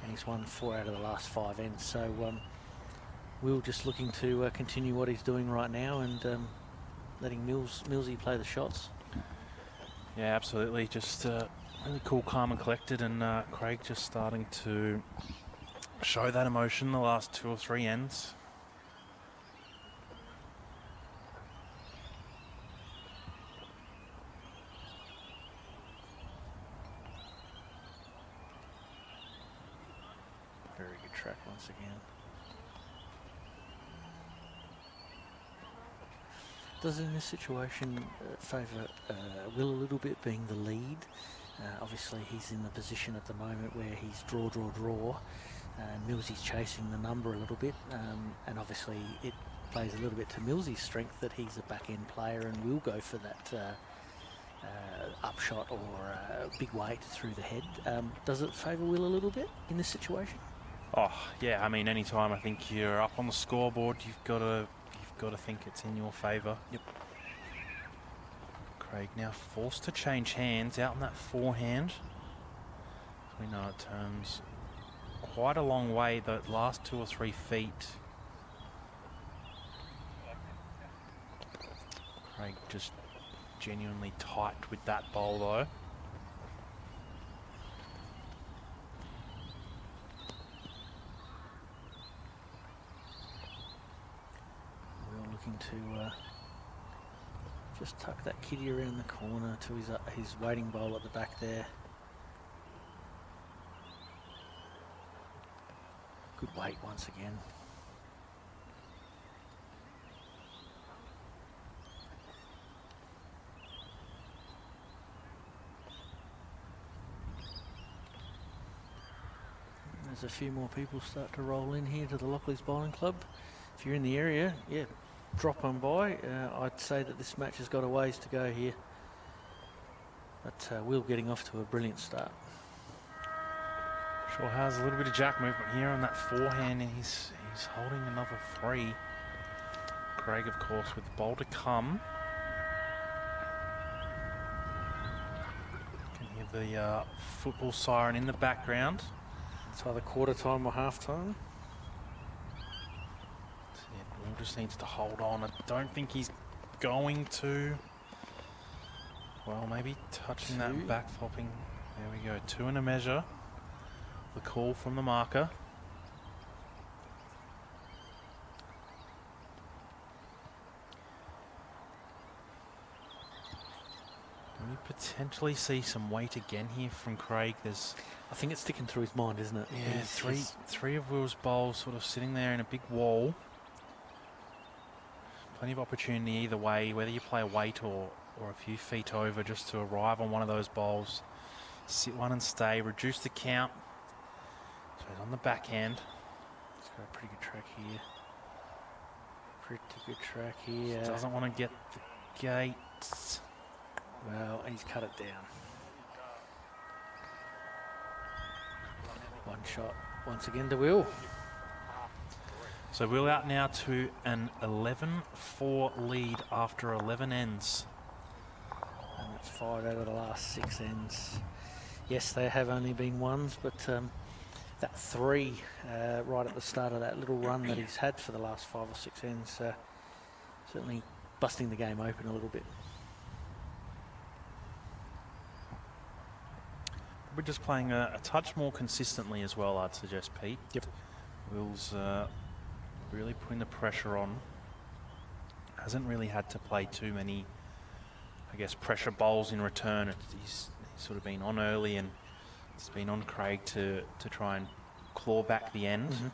S2: and he's won 4 out of the last 5 ends. So Will just looking to continue what he's doing right now and letting Millsy play the shots.
S1: Yeah, absolutely. Just really cool, calm and collected, and Craig just starting to show that emotion the last 2 or 3 ends.
S2: Very good track once again. Does in this situation favour Will a little bit, being the lead? Obviously, he's in the position at the moment where he's draw, draw, draw, and Millsy's chasing the number a little bit, and obviously it plays a little bit to Millsy's strength that he's a back-end player and will go for that upshot or big weight through the head. Does it favour Will a little bit in this situation?
S1: Oh yeah, I mean, anytime I think you're up on the scoreboard, you've got to think it's in your favour.
S2: Yep.
S1: Craig now forced to change hands out in that forehand. We know it turns quite a long way, the last 2 or 3 feet. Craig just genuinely tight with that bowl though.
S2: We're looking to just tuck that kiddie around the corner to his waiting bowl at the back there. Good weight once again. There's a few more people start to roll in here to the Lockleys Bowling Club. If you're in the area, yeah, drop on by. I'd say that this match has got a ways to go here. But Will getting off to a brilliant start.
S1: Sure has a little bit of jack movement here on that forehand, and he's holding another 3. Craig, of course, with the bowl to come. You can hear the football siren in the background.
S2: It's either quarter time or half time.
S1: Yeah, Will just needs to hold on. I don't think he's going to. Well, maybe touching that back flopping. There we go, 2 and a measure. The call from the marker. Do we potentially see some weight again here from Craig?
S2: I think it's sticking through his mind, isn't it?
S1: Yeah, three of Will's bowls sort of sitting there in a big wall. Plenty of opportunity either way, whether you play a weight or a few feet over, just to arrive on one of those bowls. Sit one and stay, reduce the count. So he's on the backhand.
S2: It's got a pretty good track here. Pretty good track here.
S1: Doesn't want to get the gates.
S2: Well, he's cut it down. One shot once again to Will.
S1: So Will out now to an 11-4 lead after 11 ends.
S2: And it's 5 out of the last 6 ends. Yes, they have only been ones, but that 3 right at the start of that little run that he's had for the last 5 or 6 ends, certainly busting the game open a little bit.
S1: We're just playing a touch more consistently as well, I'd suggest, Pete.
S2: Yep.
S1: Will's really putting the pressure on. Hasn't really had to play too many, I guess, pressure bowls in return. He's sort of been on early, and it's been on Craig to try and claw back the end.
S2: Mm-hmm.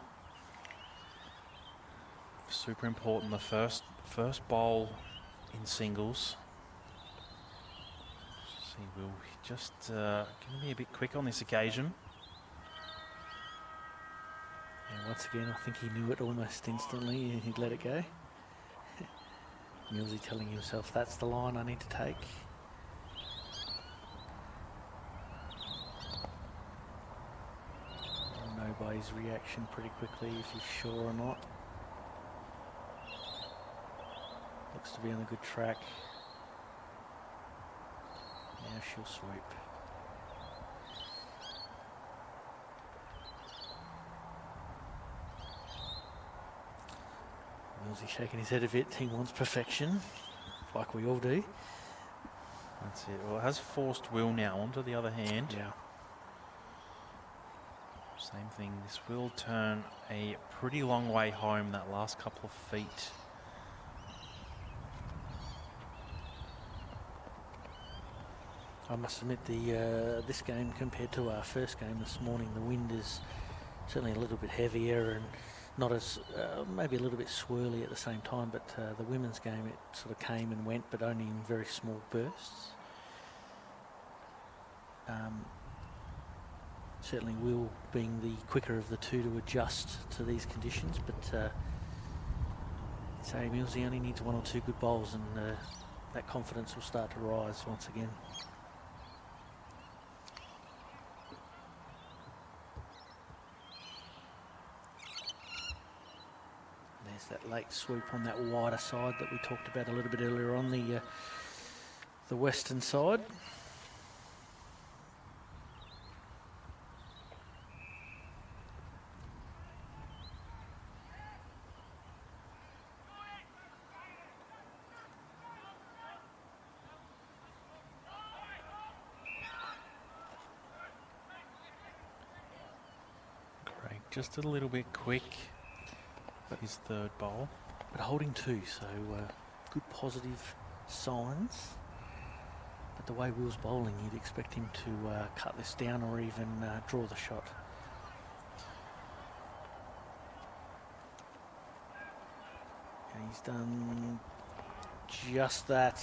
S1: Super important, the first bowl in singles. See, Will just going to be a bit quick on this occasion.
S2: And once again, I think he knew it almost instantly and he'd let it go. Millsy telling himself, that's the line I need to take. I'll know by his reaction pretty quickly if he's sure or not. Looks to be on a good track. Now she'll sweep. Millsy shaking his head a bit. He wants perfection, like we all do.
S1: That's it. Well, it has forced Will now onto the other hand.
S2: Yeah.
S1: Same thing. This will turn a pretty long way home, that last couple of feet.
S2: I must admit, this game compared to our first game this morning, the wind is certainly a little bit heavier, and not as, maybe a little bit swirly at the same time, but the women's game, it sort of came and went, but only in very small bursts. Certainly Will being the quicker of the two to adjust to these conditions, but say Millsy only needs one or two good bowls and that confidence will start to rise once again. There's that late swoop on that wider side that we talked about a little bit earlier on, the western side.
S1: Craig just a little bit quick. His third bowl.
S2: But holding two, so good positive signs. But the way Will's bowling, you'd expect him to cut this down or even draw the shot. And he's done just that.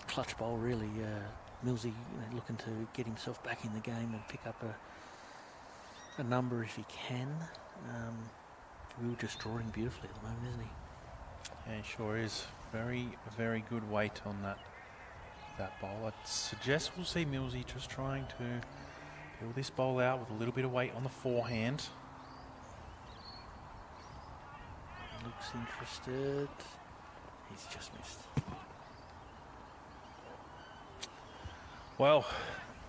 S2: Clutch bowl really, Millsy looking to get himself back in the game and pick up a number if he can. Will just drawing beautifully at the moment, isn't he?
S1: Yeah, he sure is. Very, very good weight on that bowl. I'd suggest we'll see Millsy just trying to build this bowl out with a little bit of weight on the forehand.
S2: Looks interested. He's just missed.
S1: Well,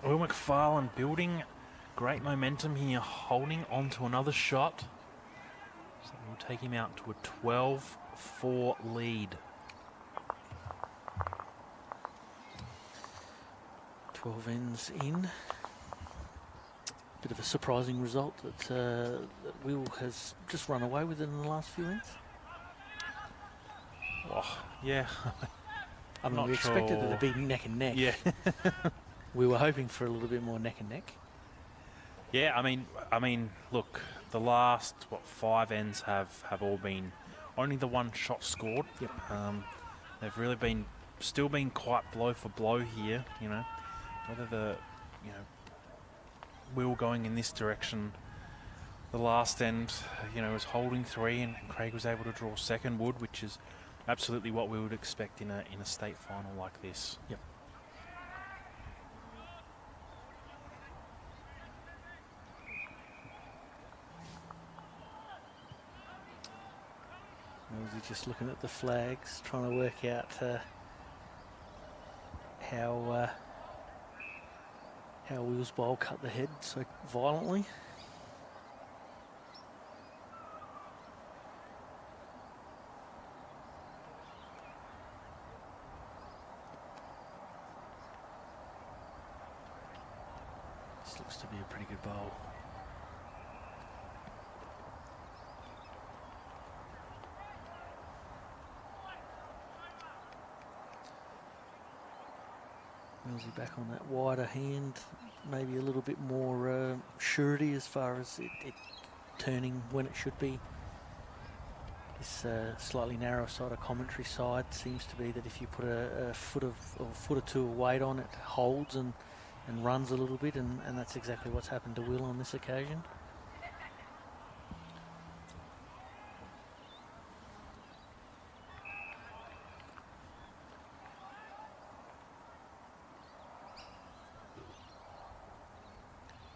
S1: Will McFarlane building great momentum here, holding on to another shot. So we'll take him out to a 12-4 lead.
S2: 12 ends in. Bit of a surprising result that Will has just run away with it in the last few ends.
S1: Oh, yeah.
S2: I mean,
S1: Not
S2: we expected
S1: sure.
S2: it to be neck and neck.
S1: Yeah.
S2: We were hoping for a little bit more neck and neck.
S1: Yeah, I mean, look, the last 5 ends have all been only the one shot scored.
S2: Yep.
S1: They've really still been quite blow for blow here. You know, whether Will going in this direction. The last end, was holding 3, and Craig was able to draw second wood, which is absolutely what we would expect in a state final like this.
S2: Yep. Millsy just looking at the flags, trying to work out how Will's bowl cut the head so violently. This looks to be a pretty good bowl. Millsy back on that wider hand, maybe a little bit more surety as far as it turning when it should be. This slightly narrow side of commentary side seems to be that if you put a foot or two of weight on it, holds and runs a little bit, and that's exactly what's happened to Will on this occasion.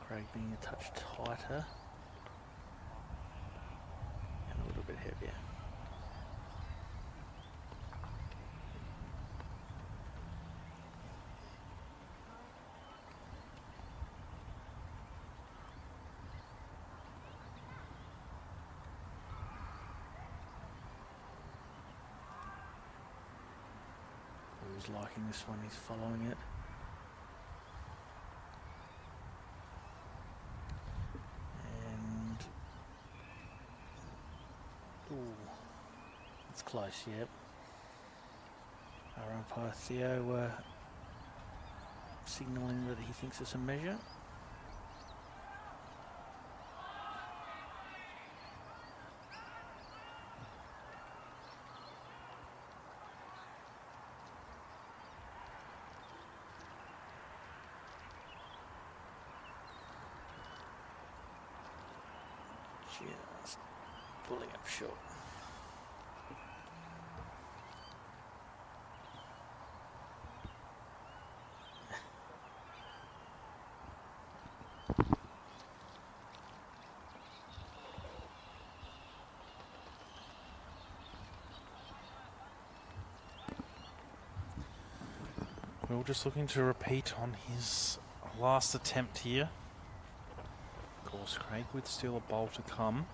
S2: Craig being a touch tighter and a little bit heavier. Will's liking this one, he's following it. Ooh, it's close, yep. Our umpire Theo signalling that he thinks it's a measure. Just pulling up short.
S1: Will just looking to repeat on his last attempt here. Of course, Craig with still a bowl to come.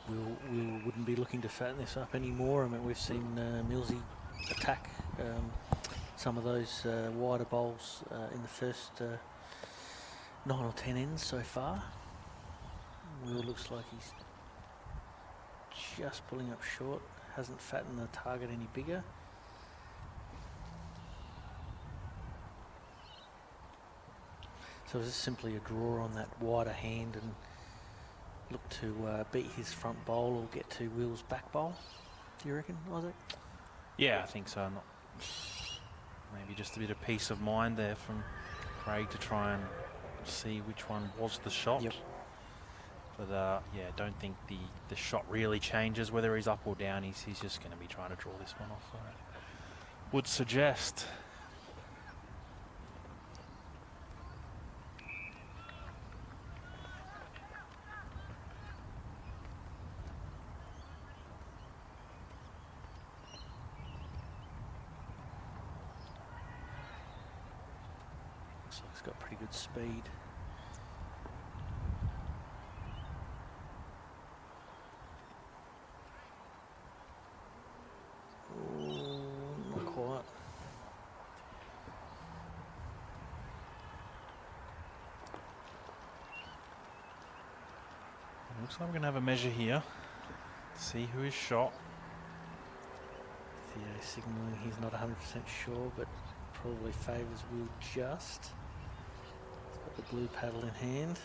S2: Will wouldn't be looking to fatten this up anymore. I mean, we've seen Millsy attack some of those wider bowls in the first 9 or 10 ends so far. Will looks like he's just pulling up short. Hasn't fattened the target any bigger. So is this simply a draw on that wider hand and look to beat his front bowl or get to Will's back bowl, do you reckon, Isaac?
S1: Yeah, I think so. Maybe just a bit of peace of mind there from Craig to try and see which one was the shot.
S2: Yep.
S1: But yeah, I don't think the shot really changes whether he's up or down. He's just going to be trying to draw this one off. I would suggest.
S2: Looks like he's got pretty good speed. Not quite.
S1: Looks like we're going to have a measure here. See who is shot.
S2: Theo signalling he's not 100% sure, but probably favours Will just. He's got the blue paddle in hand.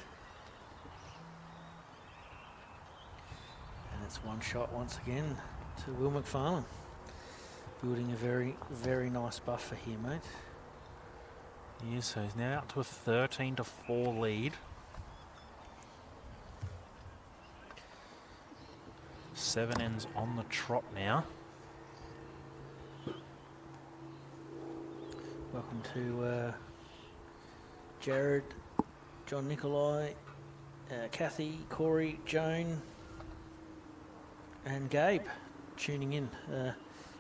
S2: And it's one shot once again to Will McFarlane. Building a very, very nice buffer here, mate.
S1: Yeah, so he's now out to a 13-4 lead. 7 ends on the trot now.
S2: Welcome to Jared, John Nikolai, Kathy, Corey, Joan, and Gabe tuning in.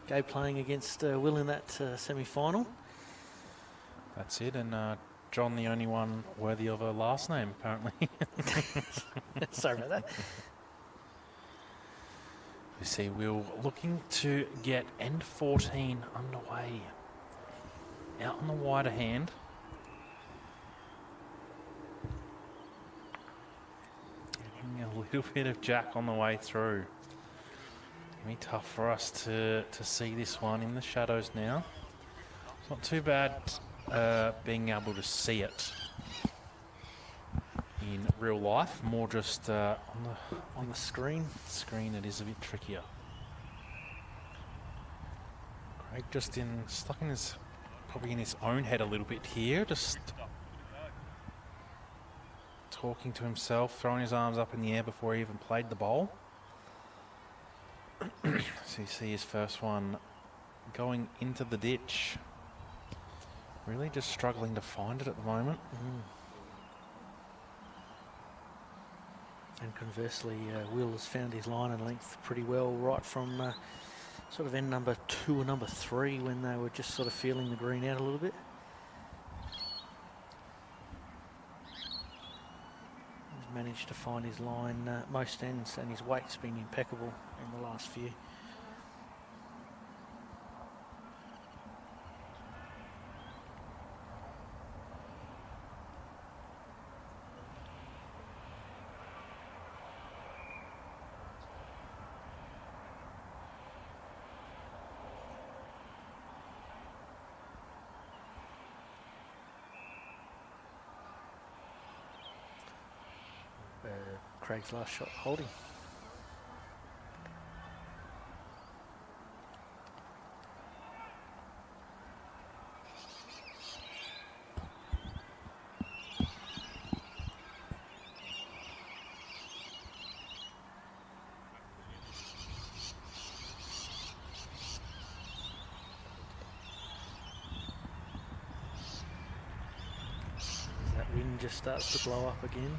S2: Gabe playing against Will in that semi-final.
S1: That's it, and John the only one worthy of a last name, apparently.
S2: Sorry about that.
S1: We see Will looking to get end 14 underway. Out on the wider hand. Getting a little bit of jack on the way through. Gonna be tough for us to see this one in the shadows now. It's not too bad being able to see it in real life. More just on the
S2: screen.
S1: Screen, it is a bit trickier. Craig just stuck in his. Probably in his own head a little bit here, just talking to himself, throwing his arms up in the air before he even played the bowl. So you see his first one going into the ditch. Really just struggling to find it at the moment.
S2: And conversely, Will has found his line and length pretty well right from sort of end number 2 or number 3 when they were just sort of feeling the green out a little bit. He's managed to find his line most ends, and his weight's been impeccable in the last few. Craig's last shot holding. Wind just starts to blow up again.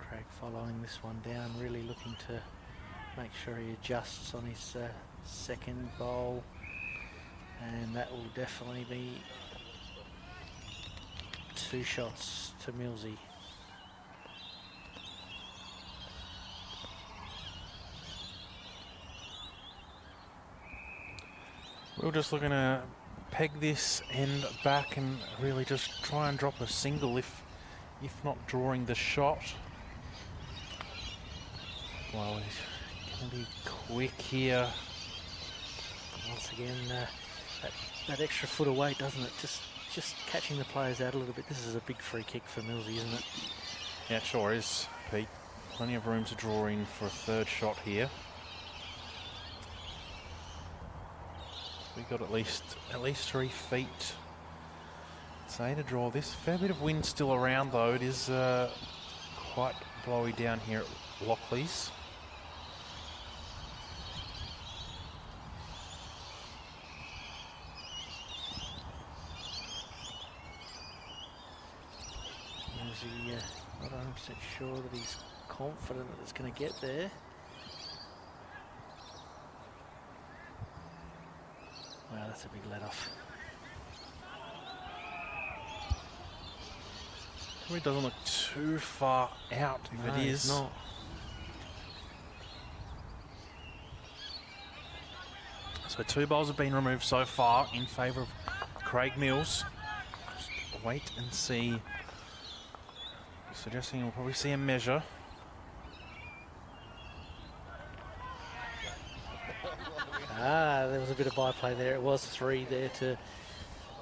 S2: Craig following this one down, really looking to make sure he adjusts on his second bowl, and that will definitely be 2 shots to Millsy.
S1: We're just looking to peg this end back and really just try and drop a single if not drawing the shot. Well, he's going to be quick here.
S2: Once again, that extra foot of weight, doesn't it? Just catching the players out a little bit. This is a big free kick for Millsy, isn't it?
S1: Yeah, it sure is, Pete. Plenty of room to draw in for a third shot here. We've got at least 3 feet, say, to draw this. Fair bit of wind still around though. It is quite blowy down here at Lockley's.
S2: Millsy not 100% sure that he's confident that it's going to get there. Wow, that's a big let-off.
S1: It doesn't look too far out if
S2: No,
S1: it is.
S2: it's not.
S1: So 2 bowls have been removed so far in favour of Craig Mills. Just wait and see. Suggesting we'll probably see a measure.
S2: There was a bit of byplay there. It was 3 there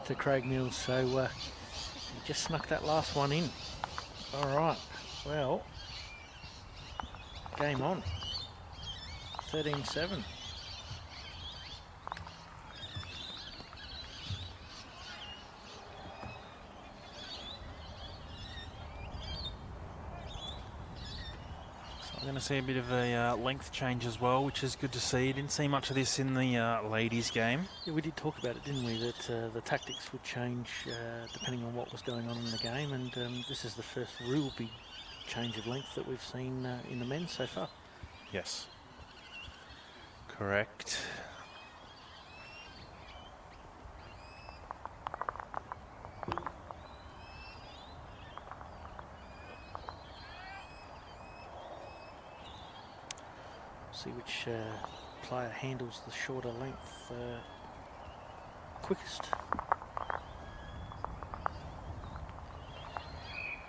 S2: to Craig Mills, so he just snuck that last one in. All right, well, game on. 13-7.
S1: We're going to see a bit of a length change as well, which is good to see. Didn't see much of this in the ladies' game.
S2: Yeah, we did talk about it, didn't we, that the tactics would change depending on what was going on in the game, and this is the first real big change of length that we've seen in the men so far.
S1: Yes. Correct.
S2: See which player handles the shorter length quickest.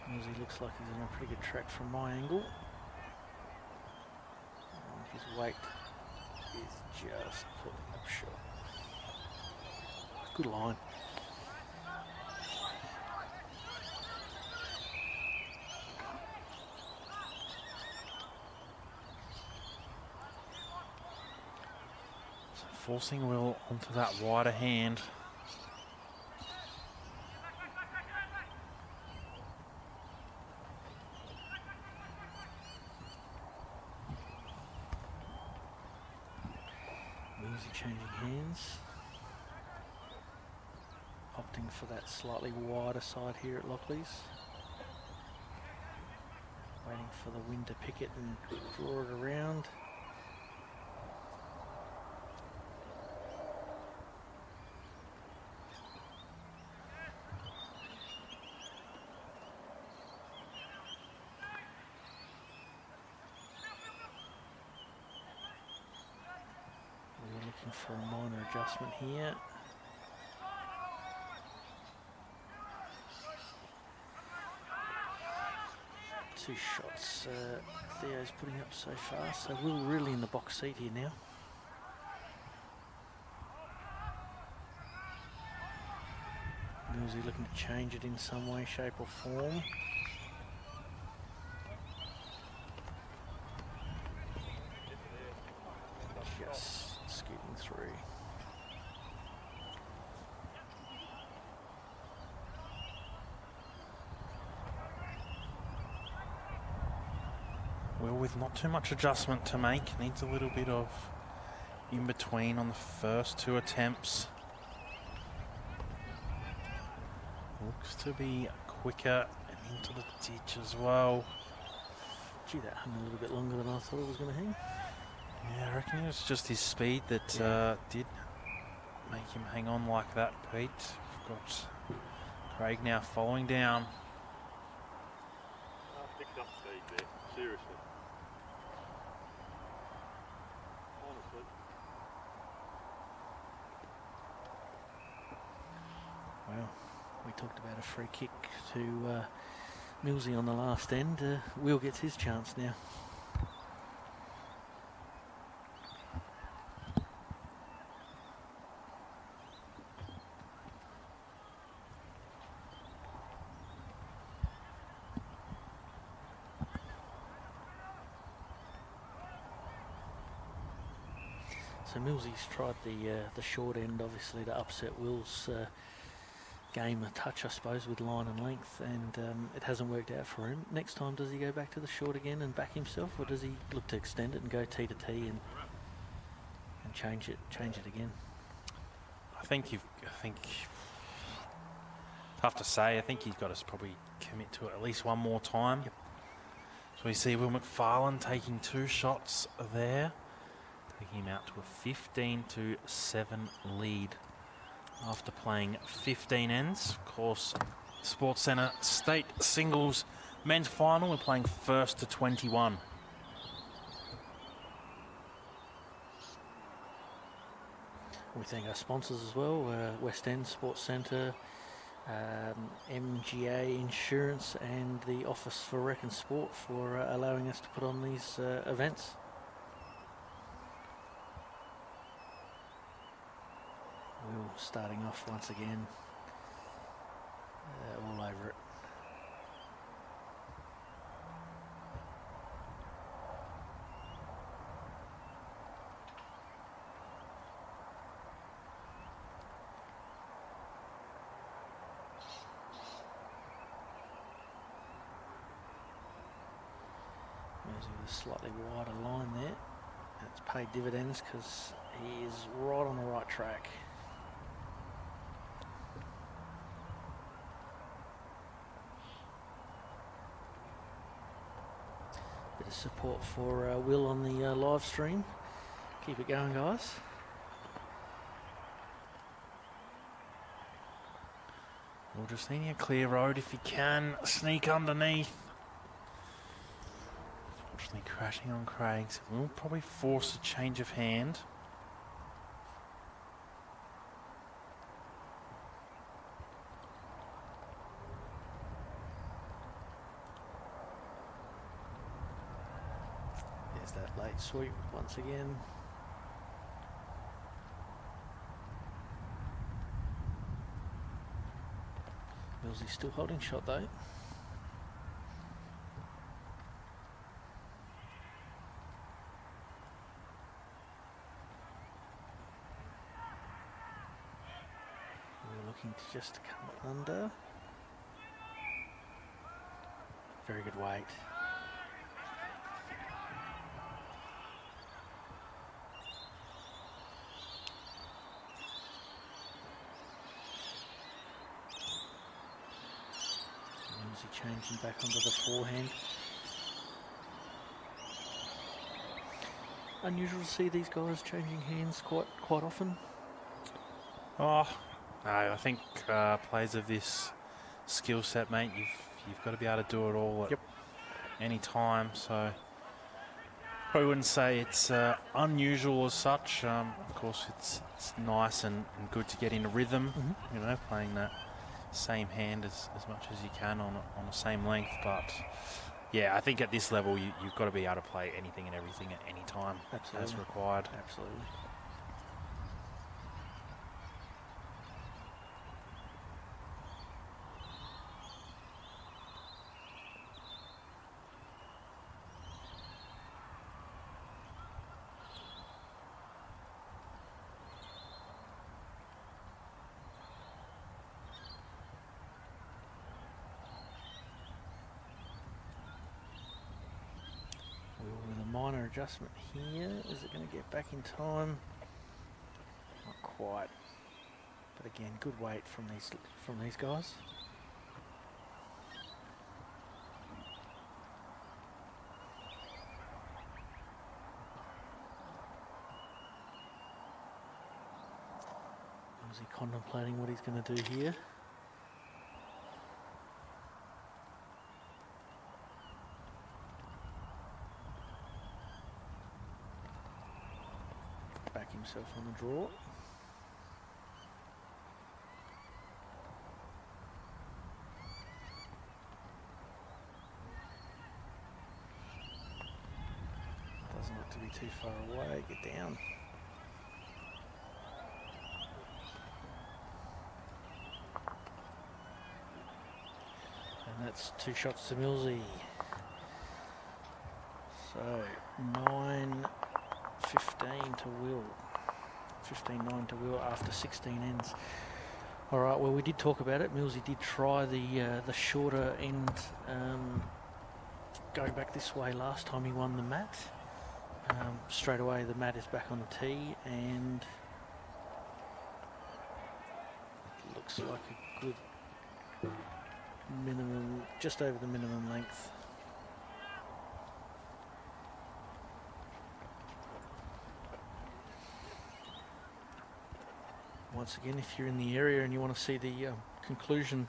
S2: Millsy looks like he's in a pretty good track from my angle. And his weight is just pulling up short. Good line.
S1: Forcing Will onto that wider hand.
S2: Millsy changing hands. Opting for that slightly wider side here at Lockley's. Waiting for the wind to pick it and draw it around. For a minor adjustment here. Two shots Theo's putting up so far, so Will really in the box seat here now. Millsy looking to change it in some way, shape or form. Just skipping through.
S1: Well, with not too much adjustment to make, needs a little bit of in between on the first two attempts. Looks to be quicker and into the ditch as well.
S2: Gee, that hung a little bit longer than I thought it was going to hang.
S1: Yeah, I reckon it was just his speed that did make him hang on like that, Pete. We've got Craig now following down.
S4: I picked up speed there, seriously. Honestly.
S2: Well, we talked about a free kick to Millsy on the last end. Will gets his chance now. So Millsy's tried the short end, obviously, to upset Will's game a touch, I suppose, with line and length, and it hasn't worked out for him. Next time, does he go back to the short again and back himself, or does he look to extend it and go T to T and change it again?
S1: I think tough to say. I think he's got to probably commit to it at least one more time.
S2: Yep.
S1: So we see Will McFarlane taking 2 shots there, taking him out to a 15-7 lead after playing 15 ends. Of course, Sports Centre State Singles Men's Final, we're playing 1st to 21.
S2: We thank our sponsors as well, West End Sports Centre, MGA Insurance and the Office for Rec and Sport for allowing us to put on these events. Will starting off once again, all over it. With a slightly wider line there. It's paid dividends because he is right on the right track. Bit of support for Will on the live stream. Keep it going, guys.
S1: We'll just need a clear road if you can. Sneak underneath. Unfortunately, crashing on Craig's. We'll probably force a change of hand.
S2: There's that late sweep once again. Millsy still holding shot though. We're looking to just come under. Very good weight. Changing back onto the forehand. Unusual to see these guys changing hands quite often.
S1: Oh, no, I think players of this skill set, mate, you've got to be able to do it all at any time. So I wouldn't say it's unusual as such. Of course, it's nice and good to get into rhythm. You know, playing that same hand as much as you can on the same length, but yeah, I think at this level you've got to be able to play anything and everything at any time.
S2: Absolutely.
S1: As required.
S2: Absolutely. adjustment here. Is it going to get back in time? Not quite. But again, good weight from these guys. Is he contemplating what he's going to do here? Back himself on the draw. Doesn't look to be too far away. Get down. And that's 2 shots to Millsy. So 9-15 to Will. 15-9 to Will after 16 ends. All right, well, we did talk about it. Millsy did try the shorter end going back this way last time he won the mat. Straight away, the mat is back on the tee, and it looks like a good minimum, just over the minimum length. Once again, if you're in the area and you want to see the conclusion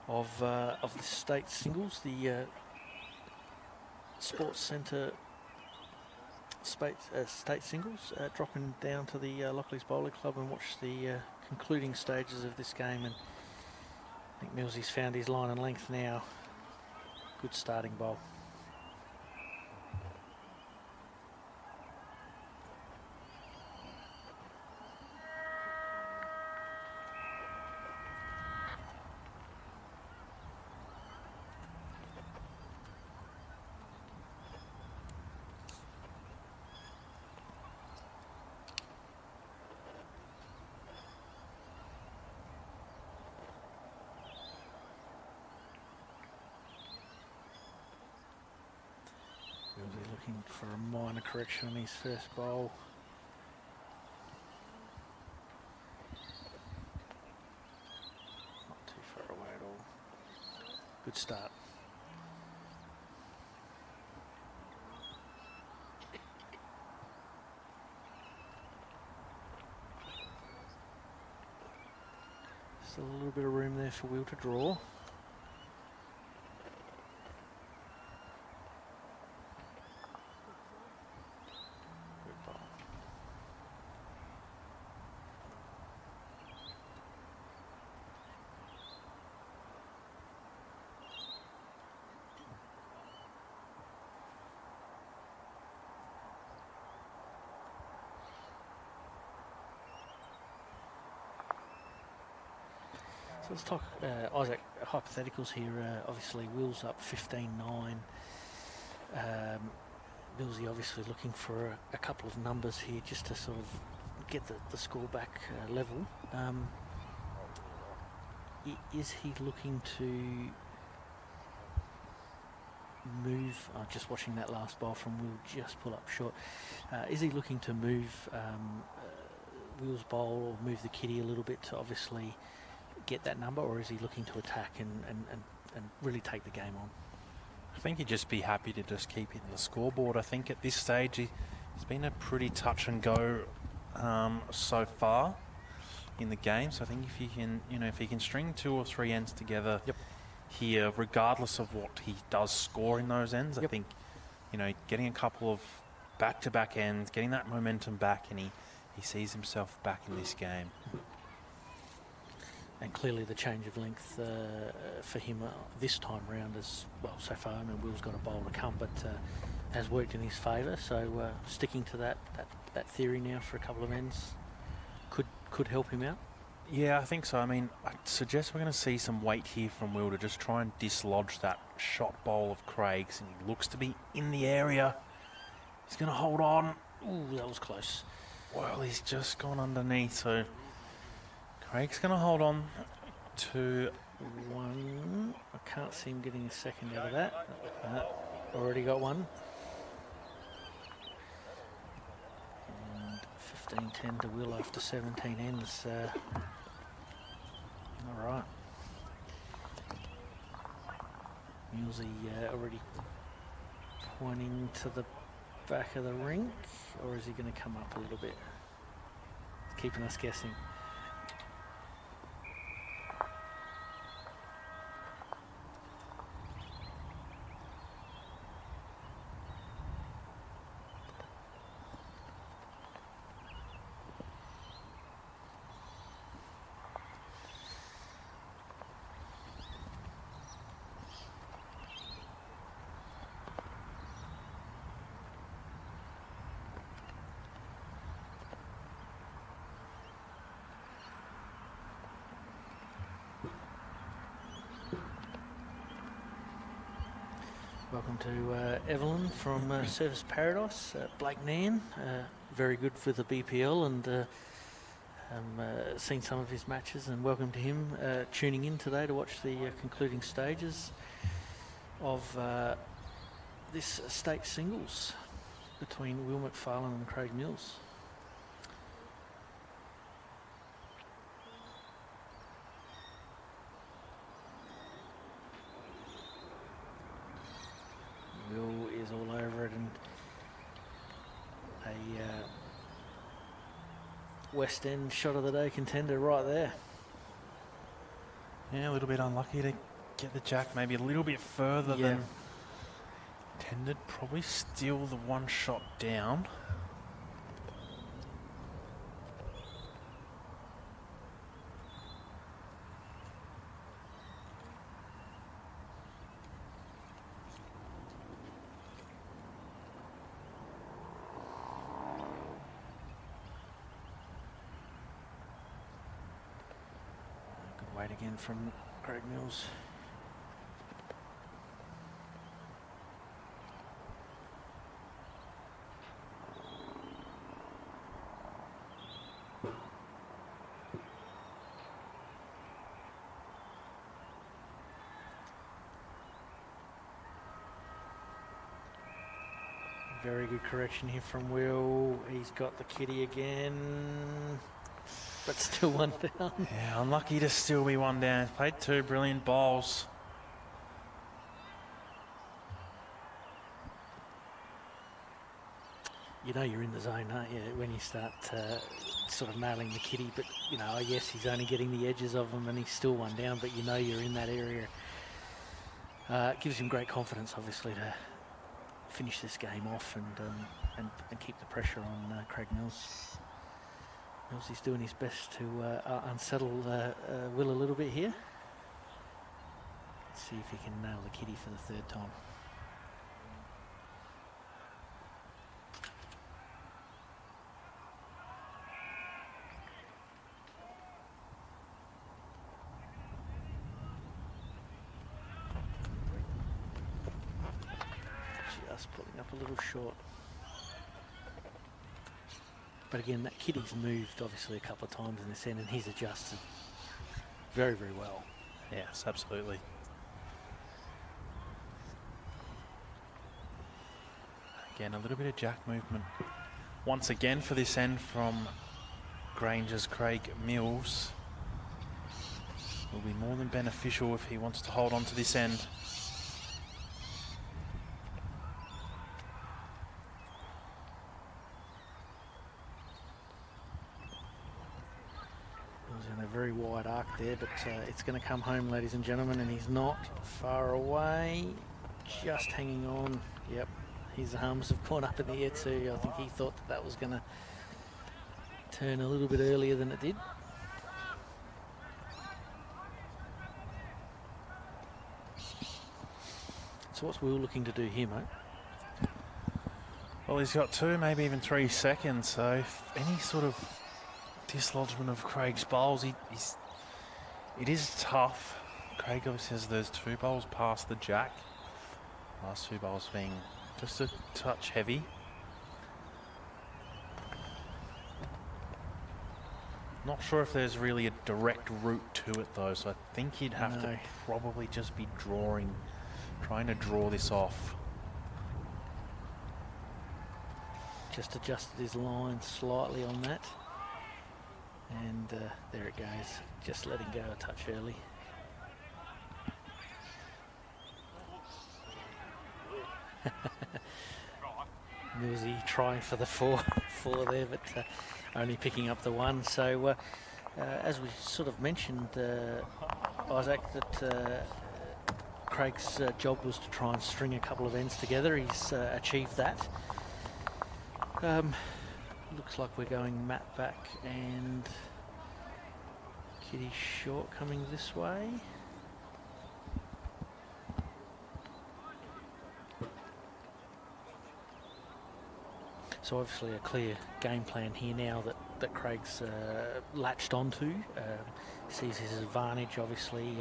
S2: of the state singles, the Sports Centre state singles, dropping down to the Lockleys Bowling Club and watch the concluding stages of this game. And I think Millsy's found his line and length now. Good starting bowl. Looking for a minor correction on his first bowl. Not too far away at all. Good start. Still a little bit of room there for Will to draw. Let's talk, Isaac, hypotheticals here. Obviously, Will's up 15-9. Millsy obviously looking for a couple of numbers here just to sort of get the score back level. Is he looking to move? Just watching that last bowl from Will just pull up short. Is he looking to move Will's bowl or move the kitty a little bit to obviously get that number, or is he looking to attack and really take the game on?
S1: I think he'd just be happy to just keep hitting the scoreboard. I think at this stage he's been a pretty touch and go so far in the game. So I think if he can string 2 or 3 ends together here, regardless of what he does score in those ends, I think getting a couple of back-to-back ends, getting that momentum back, and he sees himself back in this game.
S2: And clearly the change of length for him this time round is, well, so far, I mean, Will's got a bowl to come, but has worked in his favour. So sticking to that theory now for a couple of ends could help him out.
S1: Yeah, I think so. I mean, I suggest we're going to see some weight here from Will to just try and dislodge that shot bowl of Craig's, and he looks to be in the area. He's going to hold on.
S2: Ooh, that was close.
S1: Well, he's just gone underneath, so Craig's going to hold on to
S2: 1. I can't see him getting a second out of that. Already got 1. 16-10 to Will after 17 ends. All right. Millsy already pointing to the back of the rink, or is he going to come up a little bit? Keeping us guessing. Welcome to Evelyn from Service Paradise. Blake Nan, very good for the BPL, and seen some of his matches, and welcome to him tuning in today to watch the concluding stages of this state singles between Will McFarlane and Craig Mills. Will is all over it, and a West End shot of the day contender right there.
S1: Yeah, a little bit unlucky to get the jack maybe a little bit further than intended. Probably still the one shot down.
S2: Wait again from Craig Mills. Very good correction here from Will. He's got the kitty again, but still one down.
S1: Yeah, unlucky to still be one down. Played two brilliant bowls.
S2: You know you're in the zone, aren't you, when you start sort of nailing the kitty, but, you know, yes, he's only getting the edges of them and he's still one down, but you know you're in that area. It gives him great confidence, obviously, to finish this game off and keep the pressure on Craig Mills. Millsy's doing his best to unsettle Will a little bit here. Let's see if he can nail the kitty for the third time. Just pulling up a little short. But again, that kitty's moved obviously a couple of times in this end, and he's adjusted very, very well.
S1: Yes, absolutely. Again, a little bit of jack movement once again for this end from Granger's Craig Mills. Will be more than beneficial if he wants to hold on to this end.
S2: In a very wide arc there, but it's going to come home, ladies and gentlemen, and he's not far away, just hanging on. Yep, his arms have gone up in the air too. I think he thought that was going to turn a little bit earlier than it did. So what's Will looking to do here, mate?
S1: Well, he's got 2, maybe even 3 seconds, so if any sort of dislodgement of Craig's bowls, it is tough. Craig obviously has those 2 bowls past the jack. Last 2 bowls being just a touch heavy. Not sure if there's really a direct route to it though, so I think he'd have to probably just be trying to draw this off.
S2: just adjusted his line slightly on that. And there it goes, just letting go a touch early. Millsy trying for the four there, but only picking up the one. So as we sort of mentioned, Isaac, that Craig's job was to try and string a couple of ends together. He's achieved that. Looks like we're going Matt back and Kitty Short coming this way. So obviously a clear game plan here now that Craig's latched onto. Sees his advantage, obviously,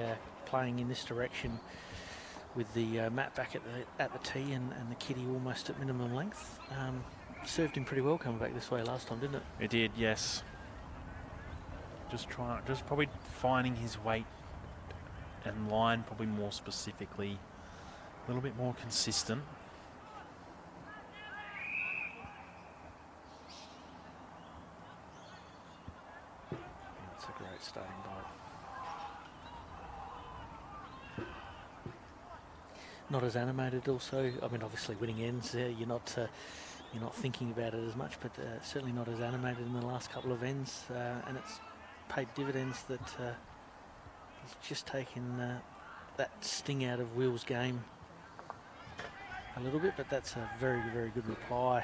S2: playing in this direction with the Matt back at the tee and the Kitty almost at minimum length. Served him pretty well coming back this way last time, didn't it?
S1: It did, yes. Just probably finding his weight and line, probably more specifically, a little bit more consistent.
S2: That's a great starting ball. Not as animated also. I mean, obviously winning ends, you're not thinking about it as much, but certainly not as animated in the last couple of ends, and it's paid dividends that he's just taken that sting out of Will's game a little bit, but that's a very, very good reply.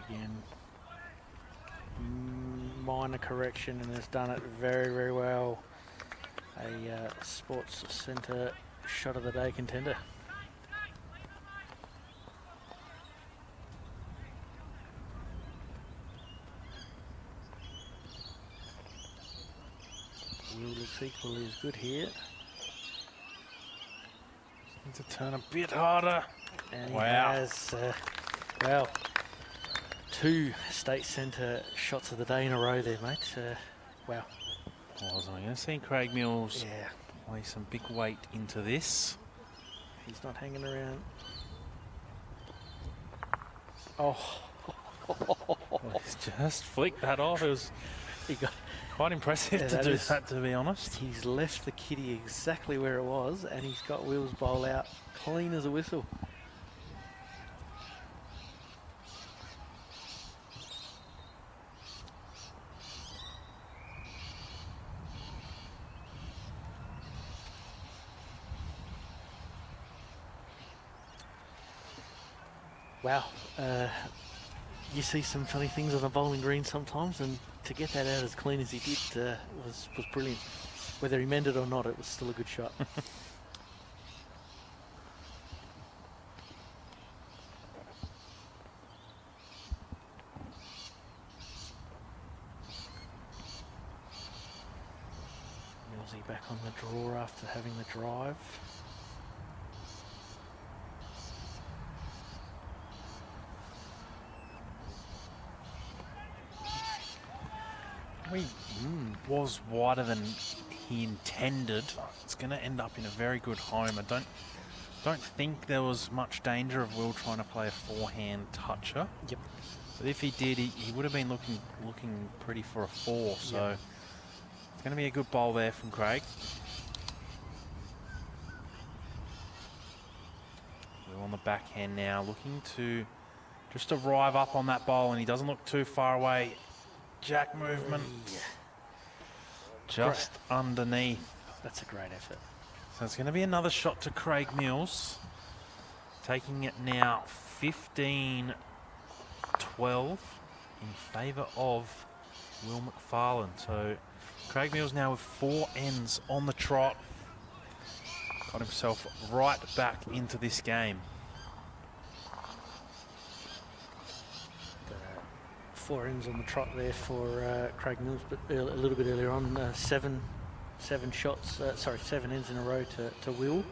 S2: Again, minor correction, and has done it very, very well. A Sports Centre shot of the day contender. Will looks equally as good here.
S1: Need to turn a bit harder.
S2: And
S1: wow.
S2: He has, well, 2 State Centre shots of the day in a row there, mate. Wow.
S1: I was going to see Craig Mills play some big weight into this.
S2: He's not hanging around. Oh.
S1: He's just flicked that off. It was quite impressive to do that, to be honest.
S2: He's left the Kitty exactly where it was, and he's got Will's bowl out clean as a whistle. Wow, you see some funny things on the bowling green sometimes, and to get that out as clean as he did was brilliant. Whether he meant it or not, it was still a good shot. Millsy back on the draw after having the drive.
S1: Was wider than he intended. It's going to end up in a very good home. I don't think there was much danger of Will trying to play a forehand toucher.
S2: Yep.
S1: But if he did, he would have been looking pretty for a 4. So it's going to be a good bowl there from Craig. Will on the backhand now, looking to just arrive up on that bowl, and he doesn't look too far away. Jack movement. Just underneath.
S2: That's a great effort.
S1: So it's going to be another shot to Craig Mills. Taking it now 15-12 in favour of Will McFarlane. So Craig Mills now with 4 ends on the trot. Got himself right back into this game.
S2: 4 ends on the trot there for Craig Mills, but a little bit earlier on, 7 ends in a row to Will.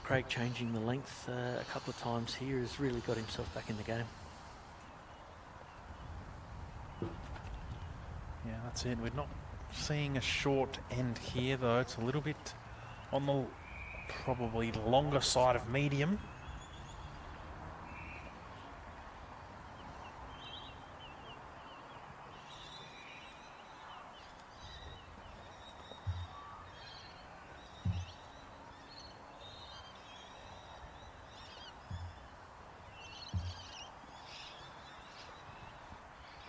S2: Craig changing the length a couple of times here has really got himself back in the game.
S1: Yeah, that's it. We're not seeing a short end here, though. It's a little bit on the probably longer side of medium.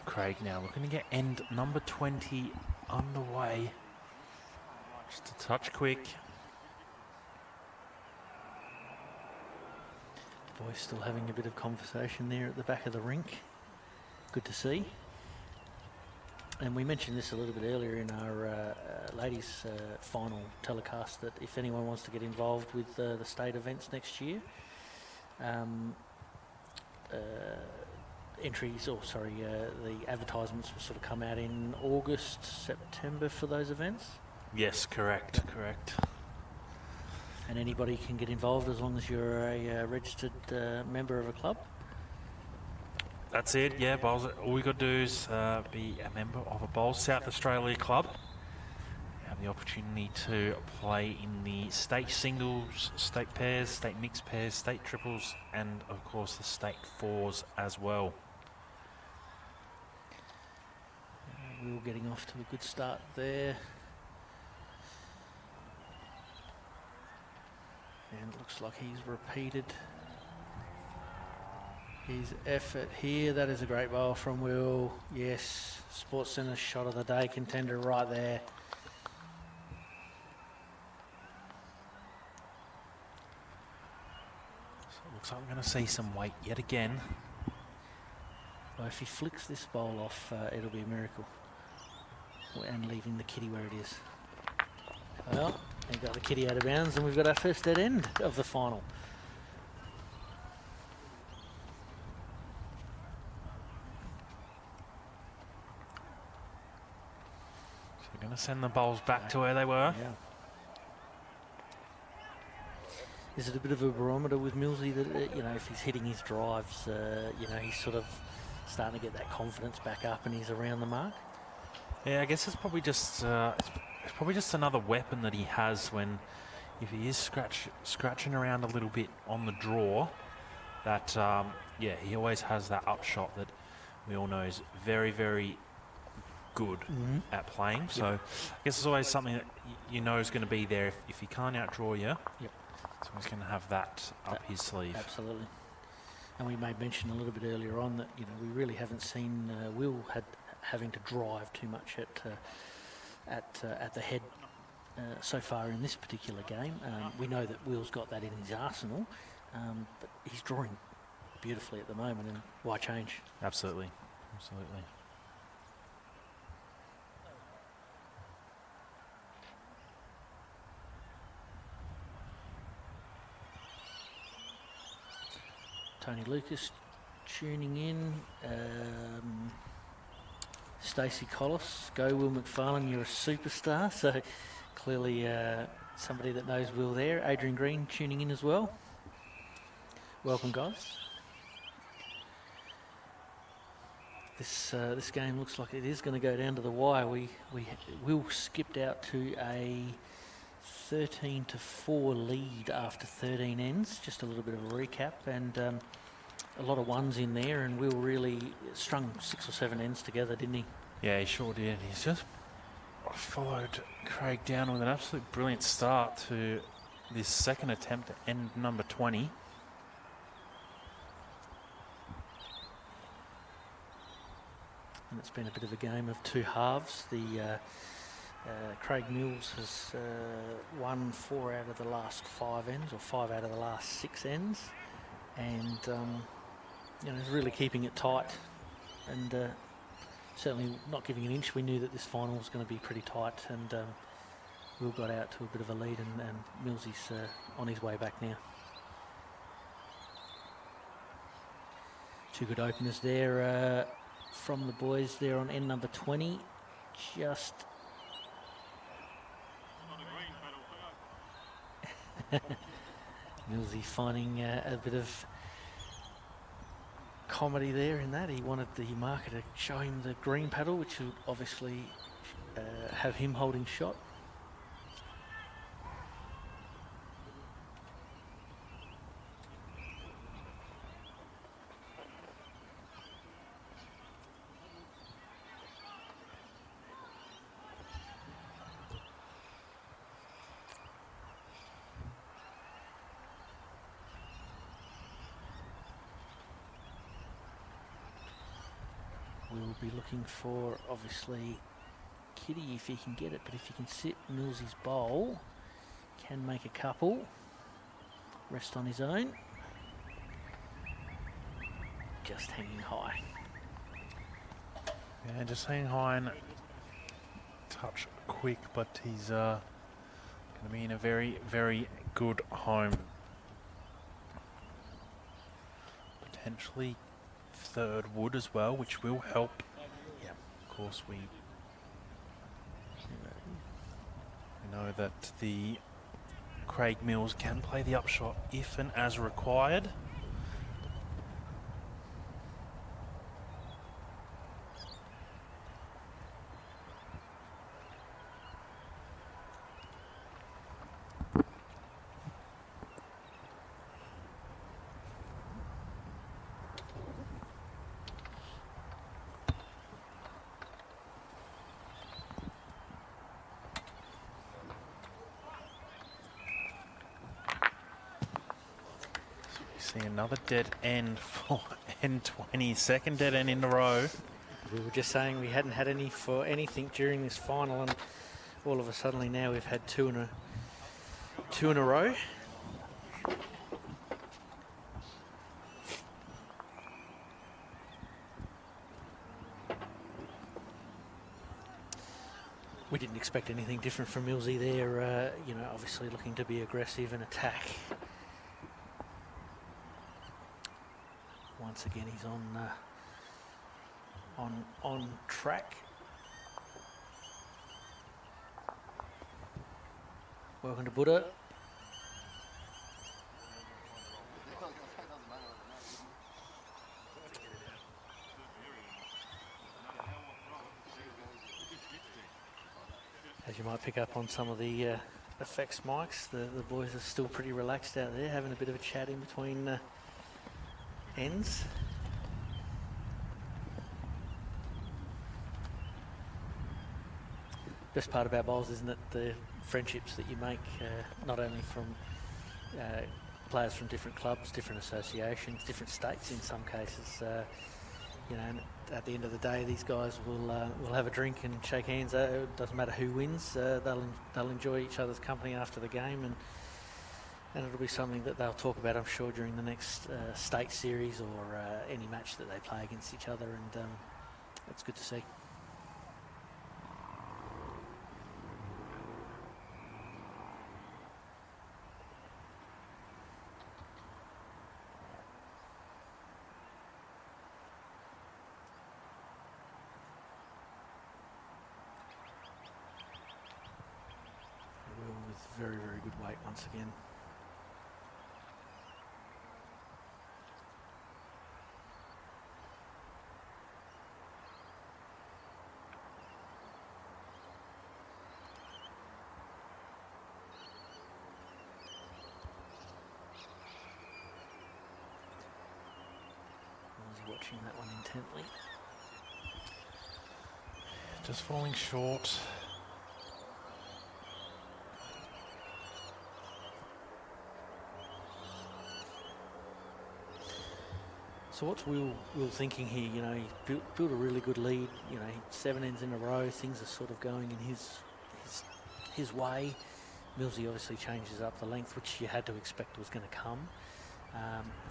S1: Craig now looking to get end number 20 underway. Just a touch quick.
S2: Boys still having a bit of conversation there at the back of the rink. Good to see. And we mentioned this a little bit earlier in our ladies' final telecast, that if anyone wants to get involved with the state events next year, the advertisements will sort of come out in August, September for those events.
S1: Yes, correct.
S2: And anybody can get involved as long as you're a registered member of a club.
S1: That's it, yeah. Bowls, all we got to do is be a member of a Bowls South Australia club. Have the opportunity to play in the state singles, state pairs, state mixed pairs, state triples, and of course the state fours as well.
S2: Will getting off to a good start there. And it looks like he's repeated his effort here. That is a great bowl from Will. Yes, Sports Centre shot of the day contender right there.
S1: So it looks like we're going to see some weight yet again.
S2: Well, if he flicks this bowl off, it'll be a miracle. And leaving the kitty where it is. Well, he got the kitty out of bounds, and we've got our first dead end of the final.
S1: So we're going to send the bowls back to where they were.
S2: Yeah. Is it a bit of a barometer with Millsy that, if he's hitting his drives, he's sort of starting to get that confidence back up and he's around the mark?
S1: Yeah, I guess it's probably just another weapon that he has when, if he is scratching around a little bit on the draw, that he always has that upshot that we all know is very, very good at playing. So I guess it's always something that you know is going to be there if he can't outdraw you.
S2: Yep.
S1: So he's going to have that up his sleeve.
S2: Absolutely. And we made mention a little bit earlier on that we really haven't seen Will having to drive too much at the head so far in this particular game. We know that Will's got that in his arsenal, but he's drawing beautifully at the moment, and why change?
S1: Absolutely.
S2: Tony Lucas tuning in. Stacey Collis, go Will McFarlane, you're a superstar. So clearly somebody that knows Will there. Adrian Green tuning in as well. Welcome, guys. This game looks like it is going to go down to the wire. Will skipped out to a 13-4 lead after 13 ends. Just a little bit of a recap, and a lot of ones in there, and Will really strung 6 or 7 ends together, didn't he?
S1: Yeah, he sure did. He's just followed Craig down with an absolute brilliant start to this second attempt at end number 20.
S2: And it's been a bit of a game of two halves. Craig Mills has won 4 out of the last 5 ends, or 5 out of the last 6 ends, and he's really keeping it tight, and certainly not giving an inch. We knew that this final was going to be pretty tight, and Will got out to a bit of a lead, and Millsy's on his way back now. Two good openers there from the boys there on end number 20. Just Millsy finding a bit of comedy there in that he wanted the marker to show him the green paddle, which would obviously have him holding shot. We'll be looking for, obviously, Kitty if he can get it, but if he can sit Millsy's bowl, can make a couple. Rest on his own. Just hanging high.
S1: Yeah, just hanging high and touch quick, but he's going to be in a very, very good home. Potentially third wood as well, which will help. Yeah, of course we know that the Craig Mills can play the upshot if and as required. See another dead end for N20, second dead end in a row.
S2: We were just saying we hadn't had any for anything during this final, and all of a sudden now we've had two in a row. We didn't expect anything different from Millsy there, you know, obviously looking to be aggressive and attack. Once again, he's on track. Welcome to Buddha. As you might pick up on some of the effects mics, the boys are still pretty relaxed out there, having a bit of a chat in between ends. Best part about bowls, isn't it, the friendships that you make, not only from players from different clubs, different associations, different states in some cases. You know, and at the end of the day, these guys will have a drink and shake hands. It doesn't matter who wins. They'll enjoy each other's company after the game, and it'll be something that they'll talk about, I'm sure, during the next state series or any match that they play against each other, and it's good to see. Will with very, very good weight once again. Watching that one intently.
S1: Just falling short.
S2: So what's Will thinking here? You know, he built a really good lead. You know, 7 ends in a row. Things are sort of going in his way. Millsy obviously changes up the length, which you had to expect was going to come.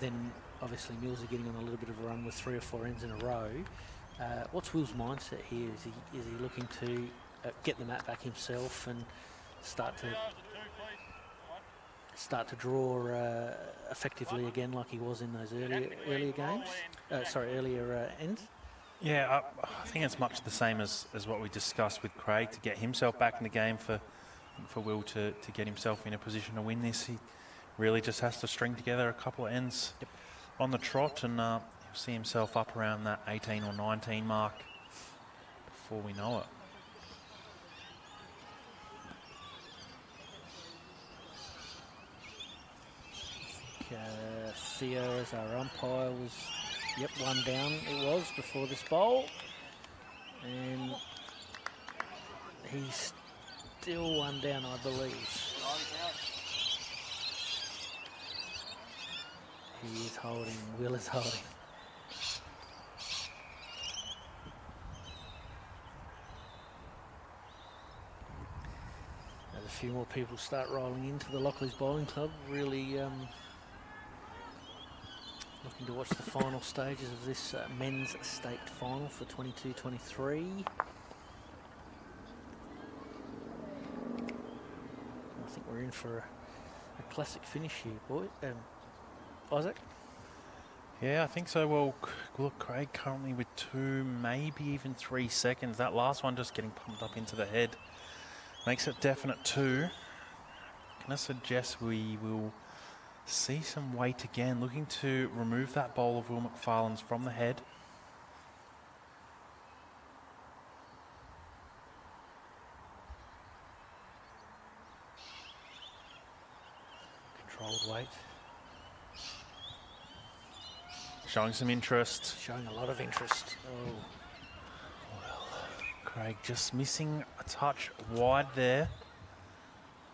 S2: Then obviously Millsy getting on a little bit of a run with 3 or 4 ends in a row. What's Will's mindset here? Is he looking to get the mat back himself and start to draw effectively again like he was in those earlier games? Earlier ends.
S1: Yeah, I think it's much the same as what we discussed with Craig, to get himself back in the game, for Will to get himself in a position to win this. He really just has to string together a couple of ends on the trot, and see himself up around that 18 or 19 mark before we know it.
S2: Theo, as our umpire, was, yep, one down it was before this bowl. And he's still one down, I believe. He is holding, Will is holding. As a few more people start rolling into the Lockleys Bowling Club, really looking to watch the final stages of this men's staked final for 22-23. I think we're in for a classic finish here, boy. Isaac?
S1: Yeah, I think so. Well, look, Craig currently with 2, maybe even 3 seconds. That last one just getting pumped up into the head makes it definite 2. Can I suggest we will see some weight again, looking to remove that bowl of Will McFarlane's from the head.
S2: Controlled weight.
S1: Showing some interest.
S2: Showing a lot of interest. Oh.
S1: Well, Craig just missing a touch wide there.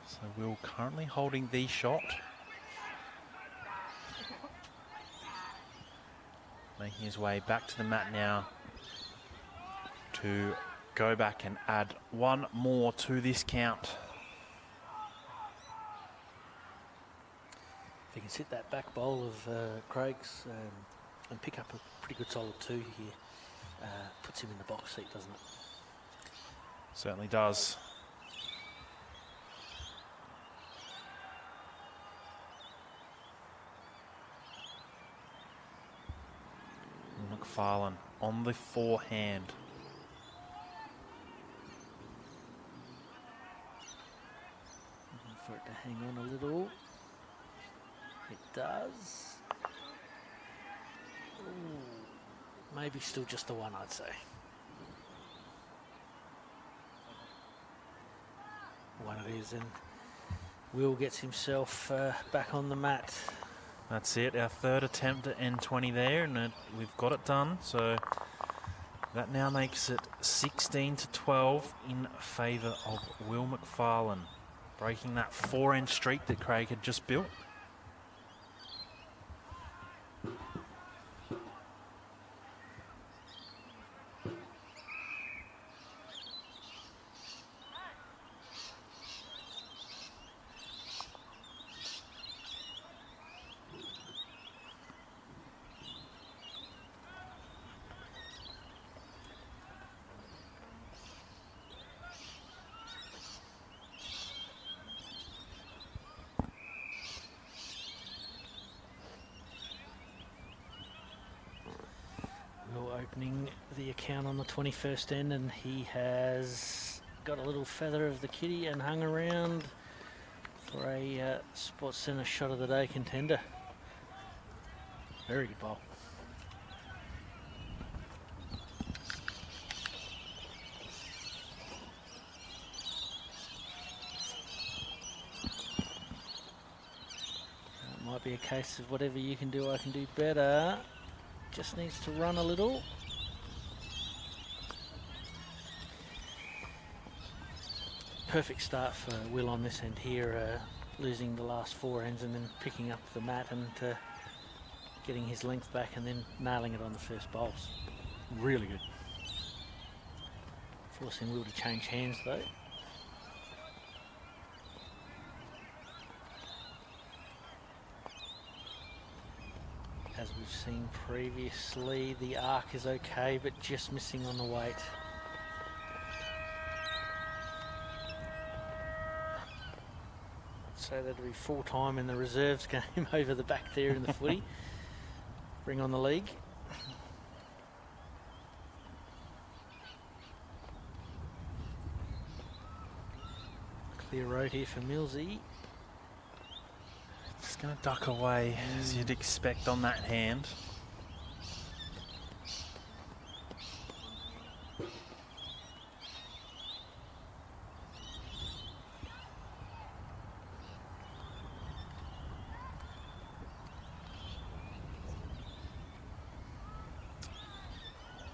S1: So Will currently holding the shot. Making his way back to the mat now to go back and add one more to this count.
S2: If he can sit that back bowl of Craig's and pick up a pretty good solid 2 here, puts him in the box seat, doesn't it?
S1: Certainly does. McFarlane on the forehand.
S2: Looking for it to hang on a little. It does. Ooh, maybe still just the one, I'd say. One it is, and Will gets himself back on the mat.
S1: That's it, our 3rd attempt at N20 there, and we've got it done. So that now makes it 16-12 in favour of Will McFarlane, breaking that 4-end streak that Craig had just built.
S2: Opening the account on the 21st end, and he has got a little feather of the kitty and hung around for a Sports Centre shot of the day contender. Very good bowl. It might be a case of whatever you can do, I can do better. Just needs to run a little. Perfect start for Will on this end here, losing the last 4 ends and then picking up the mat and getting his length back and then nailing it on the first bowls. Really good. Forcing Will to change hands though. As we've seen previously, the arc is okay, but just missing on the weight. So that'll be full time in the reserves game over the back there in the footy. Bring on the league. Clear road here for Millsy.
S1: Just going to duck away, as you'd expect on that hand.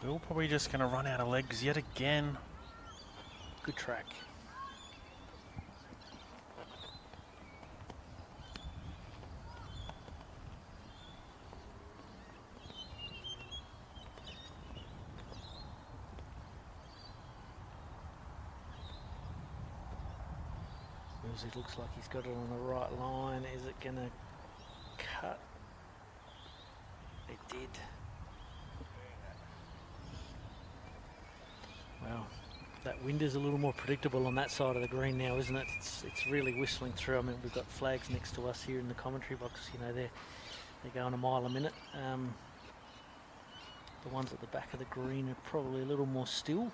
S1: Will probably just going to run out of legs yet again.
S2: Good track. It looks like he's got it on the right line. Is it going to cut? It did. Well, that wind is a little more predictable on that side of the green now, isn't it? It's really whistling through. I mean, we've got flags next to us here in the commentary box. You know, they're going a mile a minute. The ones at the back of the green are probably a little more still.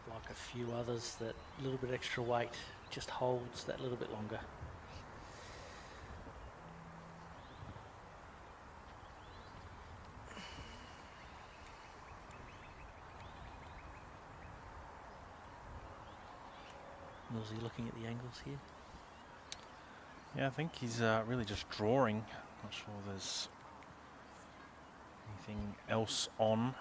S2: Like a few others, that little bit extra weight just holds that little bit longer. Millsy looking at the angles here.
S1: Yeah, I think he's really just drawing. Not sure there's anything else on.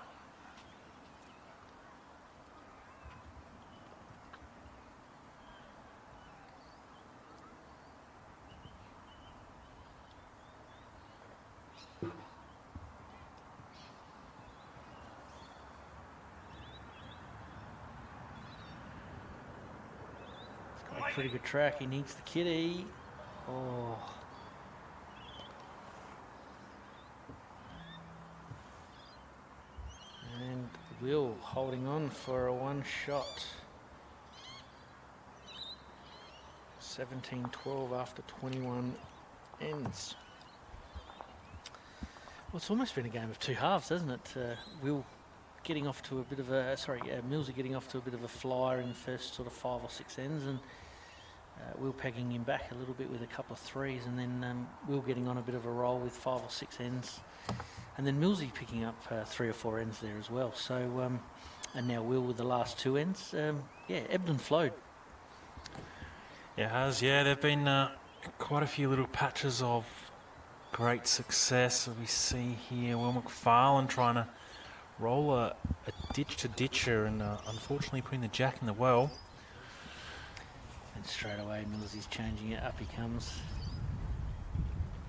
S2: Pretty good track. He needs the kitty. Oh. And Will holding on for a one shot. 17-12 after 21 ends. Well, it's almost been a game of two halves, hasn't it? Will getting off to a bit of a, Millsy getting off to a bit of a flyer in the first sort of 5 or 6 ends, and Will pegging him back a little bit with a couple of threes, and then Will getting on a bit of a roll with 5 or 6 ends, and then Millsy picking up 3 or 4 ends there as well. So, and now Will with the last 2 ends. Yeah, ebbed and flowed.
S1: It has, yeah. There have been quite a few little patches of great success. We see here Will McFarlane trying to roll a ditch to ditcher, and unfortunately putting the jack in the well.
S2: And straight away, Millsy's changing it. Up he comes.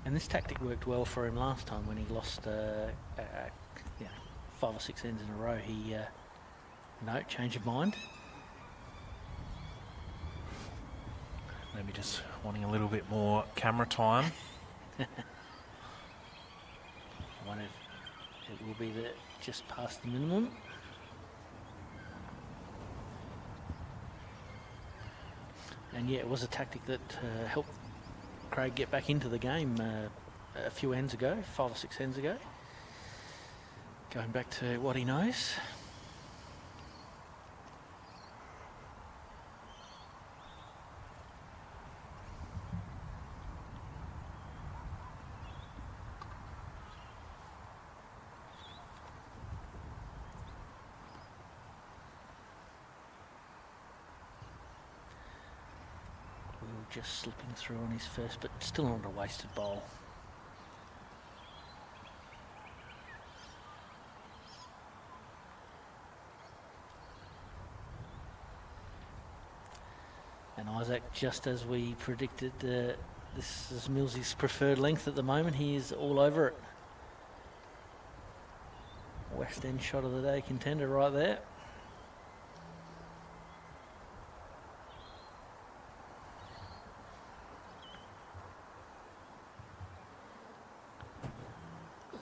S2: And this tactic worked well for him last time when he lost 5 or 6 ends in a row. He, no, change of mind.
S1: Maybe just wanting a little bit more camera time.
S2: I wonder if it will be just past the minimum. And yeah, it was a tactic that helped Craig get back into the game a few ends ago, 5 or 6 ends ago. Going back to what he knows. Just slipping through on his first, but still not a wasted bowl. And Isaac, just as we predicted, this is Millsy's preferred length at the moment. He is all over it. West End shot of the day contender right there.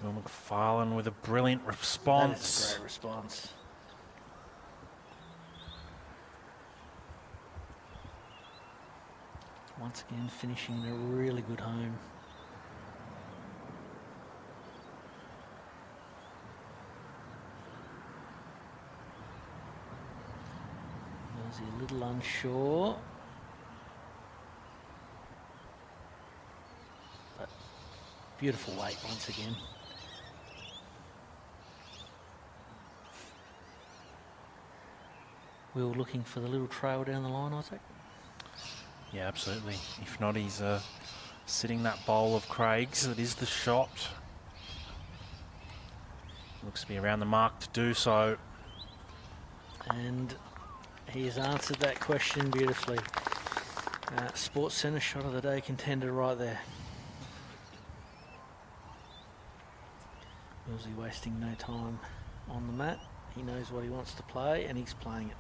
S1: Will McFarlane with a brilliant response.
S2: That is a great response. Once again, finishing in a really good home. Millsy a little unsure. But beautiful weight once again. We were looking for the little trail down the line, Isaac.
S1: Yeah, absolutely. If not, he's sitting that bowl of Craig's. It is the shot. Looks to be around the mark to do so.
S2: And he has answered that question beautifully. Sports Centre shot of the day contender right there. Millsy wasting no time on the mat. He knows what he wants to play and he's playing it.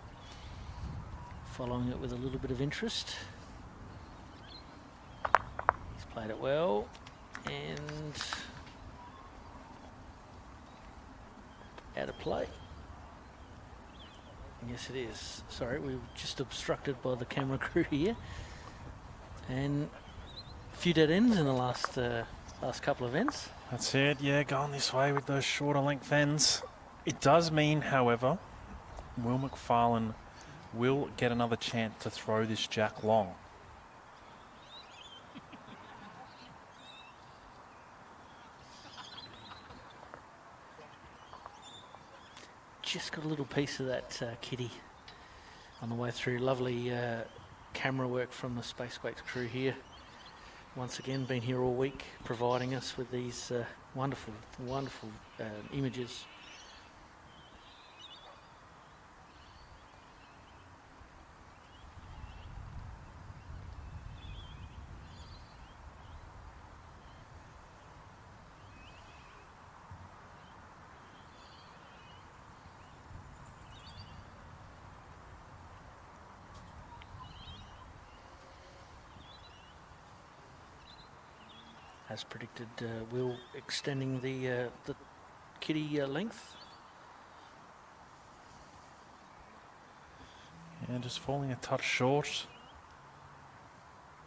S2: Following it with a little bit of interest. He's played it well and out of play. Yes, it is. Sorry, we were just obstructed by the camera crew here. And a few dead ends in the last couple of ends.
S1: That's it, yeah, going this way with those shorter length ends. It does mean, however, Will McFarlane will get another chance to throw this jack long.
S2: Just got a little piece of that kitty on the way through. Lovely camera work from the Spacequakes crew here. Once again, been here all week, providing us with these wonderful images. As predicted, Will extending the kitty length.
S1: And just falling a touch short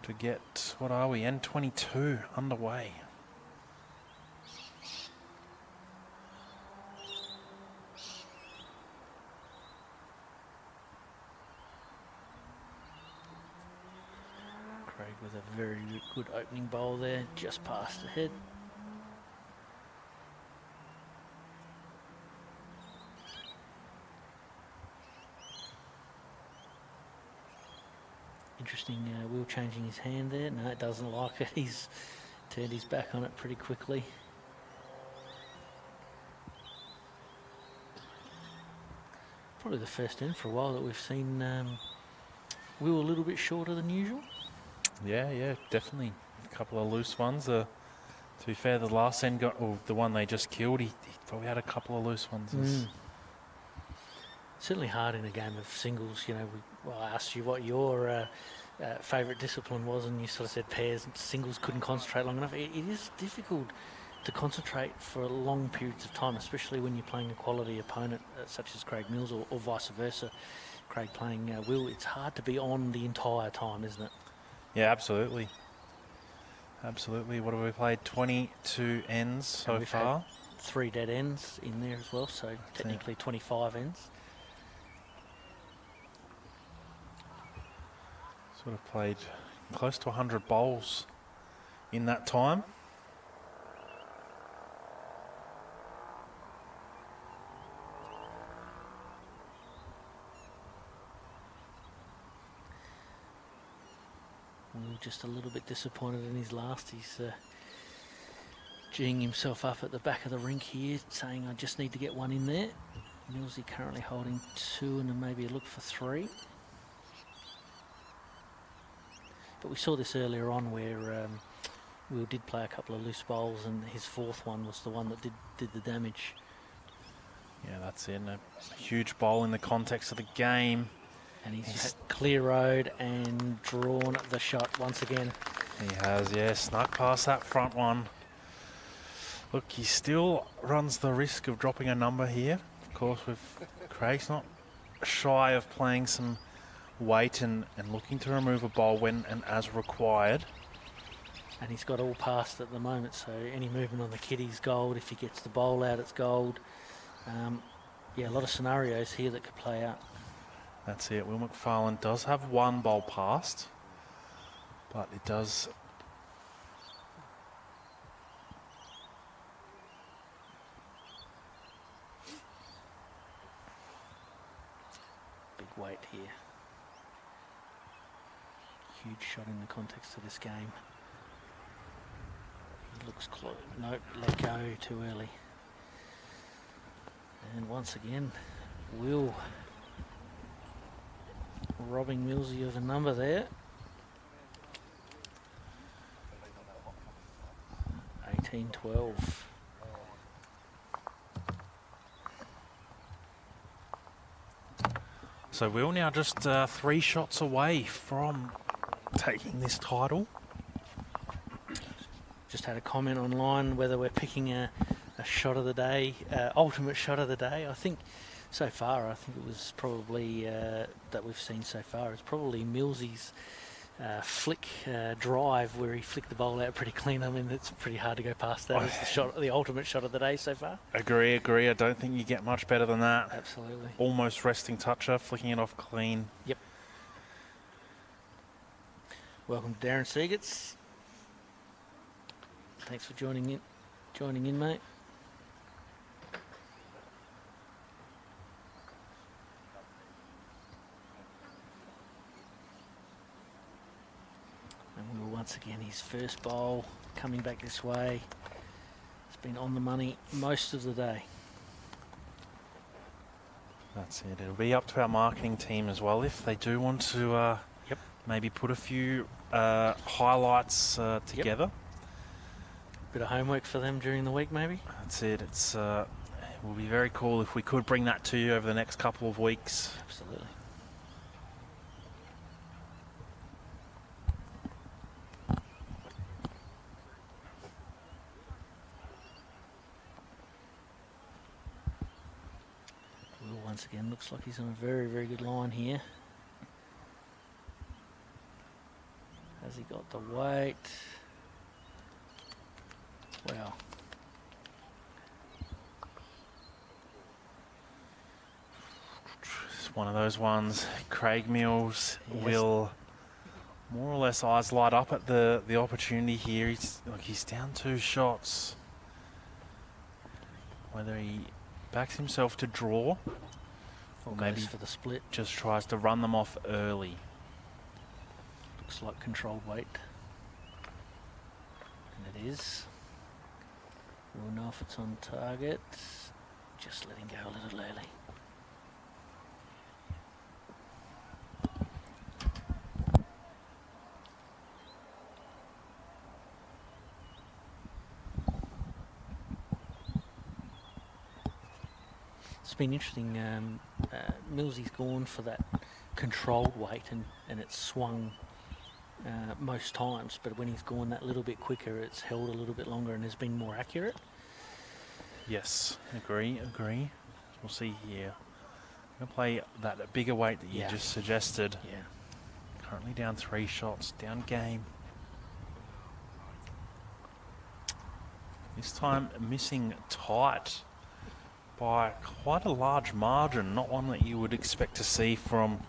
S1: to get, what are we, N22 underway.
S2: Craig with a very good opening bowl there, just past the head. Interesting, Will changing his hand there. No, it doesn't like it. He's turned his back on it pretty quickly. Probably the first end for a while that we've seen Will a little bit shorter than usual.
S1: Yeah, definitely. A couple of loose ones. To be fair, the last end got, or the one they just killed, he probably had a couple of loose ones.
S2: Certainly hard in a game of singles. You know, I asked you what your favourite discipline was, and you sort of said pairs. Singles couldn't concentrate long enough. It is difficult to concentrate for long periods of time, especially when you're playing a quality opponent such as Craig Mills or vice versa. Craig playing Will, it's hard to be on the entire time, isn't it?
S1: Yeah, absolutely. Absolutely. What have we played? 22 ends so far.
S2: Had 3 dead ends in there as well, so technically 25 ends.
S1: Sort of played close to 100 bowls in that time.
S2: Will just a little bit disappointed in his last. He's geeing himself up at the back of the rink here, saying, I just need to get one in there. Millsy currently holding 2 and then maybe a look for 3. But we saw this earlier on where Will did play a couple of loose bowls and his 4th one was the one that did the damage.
S1: Yeah, that's in a huge bowl in the context of the game.
S2: And he's had clear road and drawn the shot once again.
S1: He has, yeah, snuck past that front one. Look, he still runs the risk of dropping a number here. Of course, with Craig's not shy of playing some weight and looking to remove a bowl when and as required.
S2: And he's got all past at the moment, so any movement on the kitty's gold. If he gets the bowl out, it's gold. Yeah, a lot of scenarios here that could play out.
S1: That's it. Will McFarlane does have 1 bowl passed, but it does.
S2: Big weight here. huge shot in the context of this game. He looks close. Nope, let go too early. And once again, Will robbing Millsy of a number there. 18-12.
S1: So Will now just 3 shots away from taking this title.
S2: Just had a comment online whether we're picking a shot of the day, ultimate shot of the day. I think so far, I think it was probably that we've seen so far. It's probably Millsy's flick drive where he flicked the bowl out pretty clean. I mean, it's pretty hard to go past that. It's the shot, the ultimate shot of the day so far.
S1: Agree. I don't think you get much better than that.
S2: Absolutely.
S1: Almost resting toucher, flicking it off clean.
S2: Yep. Welcome to Darren Seagats. Thanks for joining in, mate. And Will once again his first bowl coming back this way. It's been on the money most of the day.
S1: That's it. It'll be up to our marketing team as well if they do want to maybe put a few highlights together.
S2: Bit of homework for them during the week, maybe.
S1: That's it. It will be very cool if we could bring that to you over the next couple of weeks.
S2: Absolutely. Will once again looks like he's on a very, very good line here. Has he got the weight? Wow.
S1: It's one of those ones. Craig Mills will more or less eyes light up at the opportunity here. He's down 2 shots. Whether he backs himself to draw or maybe
S2: for the split.
S1: Just tries to run them off early.
S2: Looks like controlled weight. And it is. We'll know if it's on target. Just letting go a little early. It's been interesting. Millsy's gone for that controlled weight and it's swung most times, but when he's gone that little bit quicker, it's held a little bit longer and has been more accurate.
S1: Yes, agree. We'll see here. I'm going to play that bigger weight that you just suggested.
S2: Yeah.
S1: Currently down 3 shots, down game. This time missing tight by quite a large margin, not one that you would expect to see from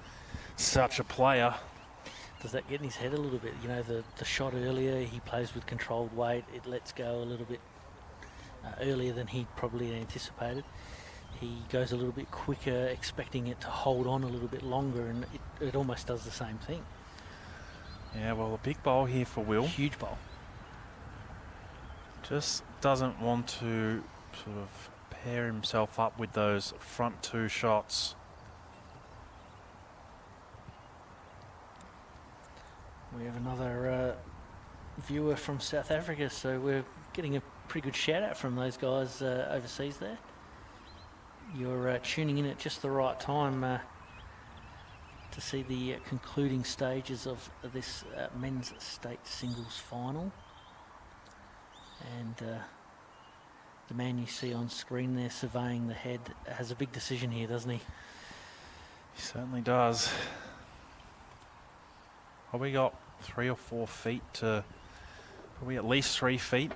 S1: such a player.
S2: Does that get in his head a little bit? You know, the shot earlier, he plays with controlled weight. It lets go a little bit earlier than he probably anticipated. He goes a little bit quicker, expecting it to hold on a little bit longer, and it almost does the same thing.
S1: Yeah, well, a big bowl here for Will.
S2: Huge bowl.
S1: Just doesn't want to sort of pair himself up with those front 2 shots.
S2: We have another viewer from South Africa, so we're getting a pretty good shout out from those guys overseas there. You're tuning in at just the right time to see the concluding stages of this men's state singles final. And the man you see on screen there surveying the head has a big decision here, doesn't he?
S1: He certainly does. Probably got 3 or 4 feet to, probably at least 3 feet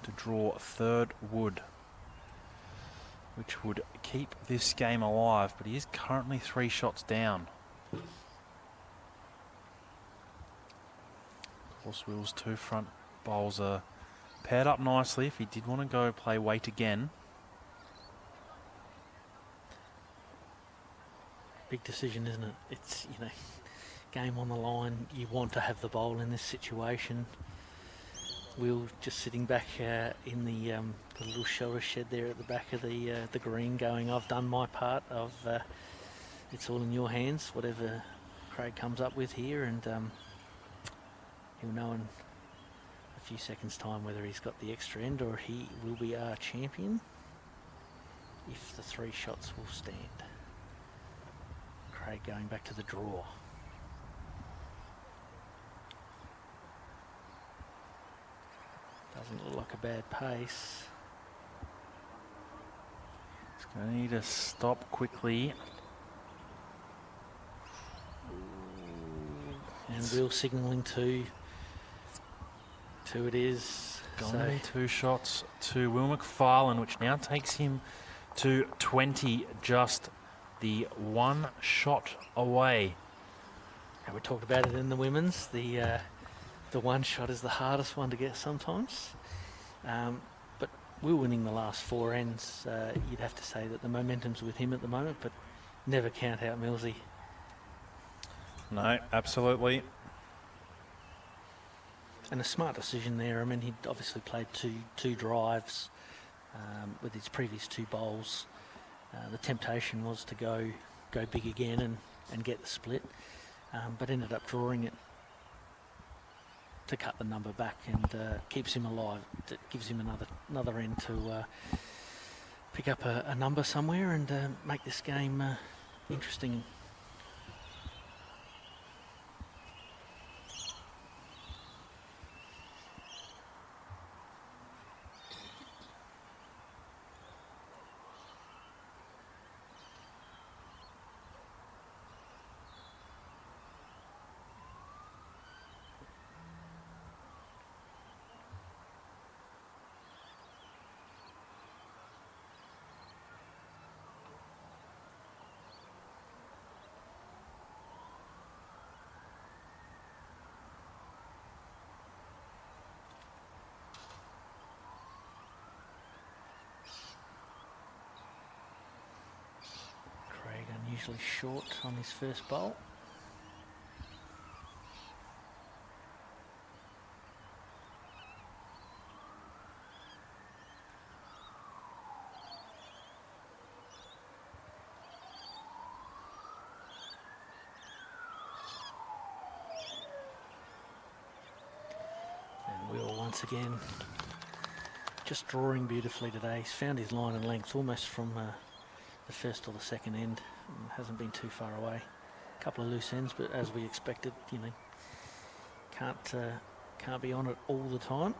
S1: to draw a 3rd wood, which would keep this game alive, but he is currently 3 shots down. Of course, Will's 2 front bowls are paired up nicely if he did want to go play weight again.
S2: Big decision, isn't it? It's, you know, game on the line, you want to have the bowl in this situation. Will just sitting back in the little shelter shed there at the back of the green, going, I've done my part. It's all in your hands. Whatever Craig comes up with here, and he'll know in a few seconds' time whether he's got the extra end or he will be our champion if the 3 shots will stand. Craig going back to the draw. Doesn't look like a bad pace.
S1: He's going to need to stop quickly.
S2: And Will signalling 2. 2 it is.
S1: Going to be 2 shots to Will McFarlane, which now takes him to 20, just the 1 shot away.
S2: And we talked about it in the women's. The 1 shot is the hardest one to get sometimes. But Will winning the last 4 ends, you'd have to say that the momentum's with him at the moment, but never count out Millsy.
S1: No, absolutely.
S2: And a smart decision there. I mean, he'd obviously played two drives with his previous 2 bowls. The temptation was to go big again and get the split, but ended up drawing it to cut the number back, and keeps him alive. It gives him another end to pick up a number somewhere and make this game interesting. Unusually short on his first bowl. And Will once again just drawing beautifully today. He's found his line and length almost from the first or the second end. Hasn't been too far away. A couple of loose ends, but as we expected, you know, can't be on it all the time.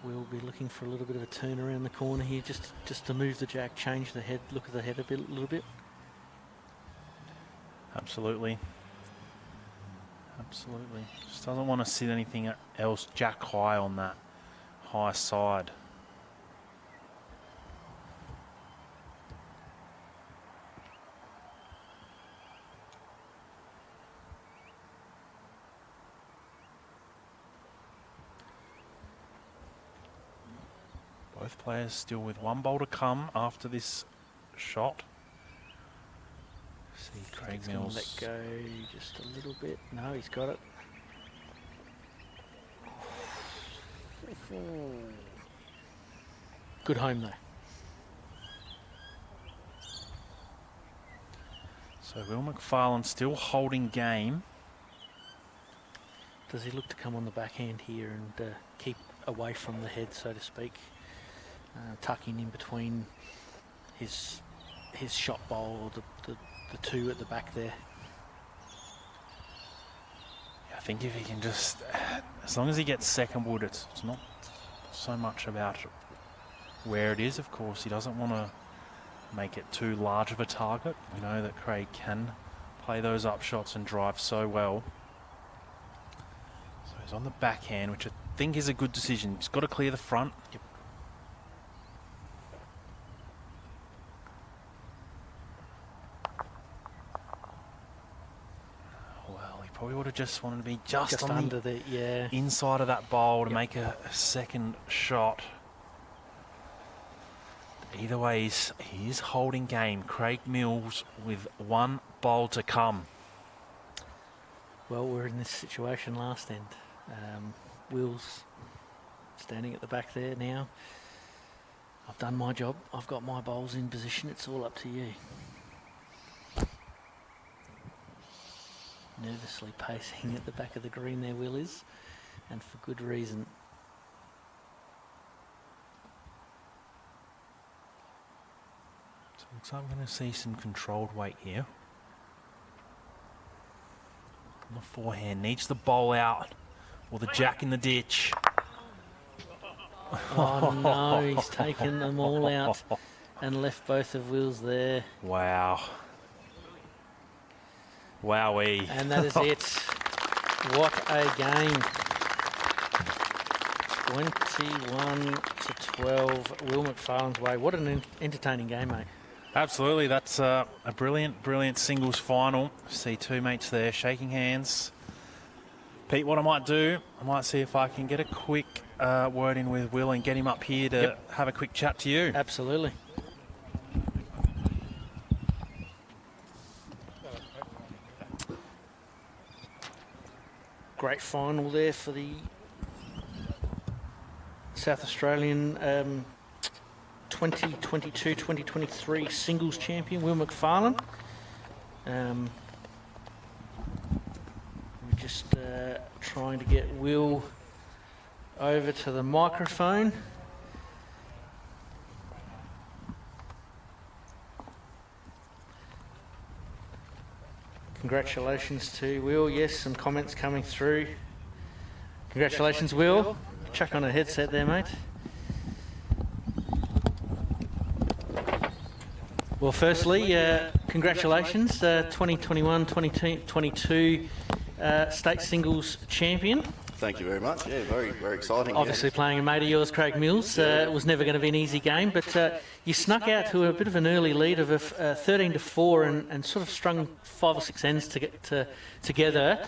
S2: We'll be looking for a little bit of a turn around the corner here, just to move the jack, change the head, look at the head a little bit.
S1: Absolutely. Absolutely. Just doesn't want to sit anything else jack high on that high side. Both players still with 1 bowl to come after this shot. See Craig Mills.
S2: Let go just a little bit. No, he's got it. Good home though.
S1: So Will McFarlane still holding game.
S2: Does he look to come on the backhand here and keep away from the head, so to speak? Tucking in between his shot bowl, the 2 at the back there.
S1: Yeah, I think if he can just, as long as he gets second wood, it's not so much about where it is. Of course, he doesn't want to make it too large of a target. We know that Craig can play those up shots and drive so well. So he's on the backhand, which I think is a good decision. He's got to clear the front.
S2: Yep.
S1: Probably would have just wanted to be just on
S2: under the
S1: inside of that bowl to make a second shot. Either way, he is holding game. Craig Mills with one bowl to come.
S2: Well, we're in this situation last end. Will's standing at the back there now. I've done my job. I've got my bowls in position. It's all up to you. Nervously pacing at the back of the green there, Will is, and for good reason.
S1: So it looks like we're going to see some controlled weight here. On the forehand, needs the bowl out, or the jack in the ditch.
S2: Oh no, he's taken them all out and left both of Will's there.
S1: Wow. Wowee.
S2: And that is it. What a game. 21 to 12, Will McFarlane's way. What an entertaining game, mate.
S1: Absolutely, that's a brilliant singles final. See two mates there shaking hands. Pete, what I might do, I might see if I can get a quick word in with Will and get him up here to have a quick chat to you.
S2: Absolutely. Great final there for the South Australian 2022-2023 singles champion, Will McFarlane. We're just trying to get Will over to the microphone. Congratulations to Will. Yes, some comments coming through. Congratulations, Will. Chuck on a headset there, mate. Well, firstly, congratulations, 2021-2022 state singles champion.
S3: Thank you very much. Yeah, very exciting.
S2: Obviously playing a mate of yours, Craig Mills. It was never going to be an easy game, but you snuck out to a bit of an early lead of 13 to 4 and sort of strung 5 or 6 ends to get together.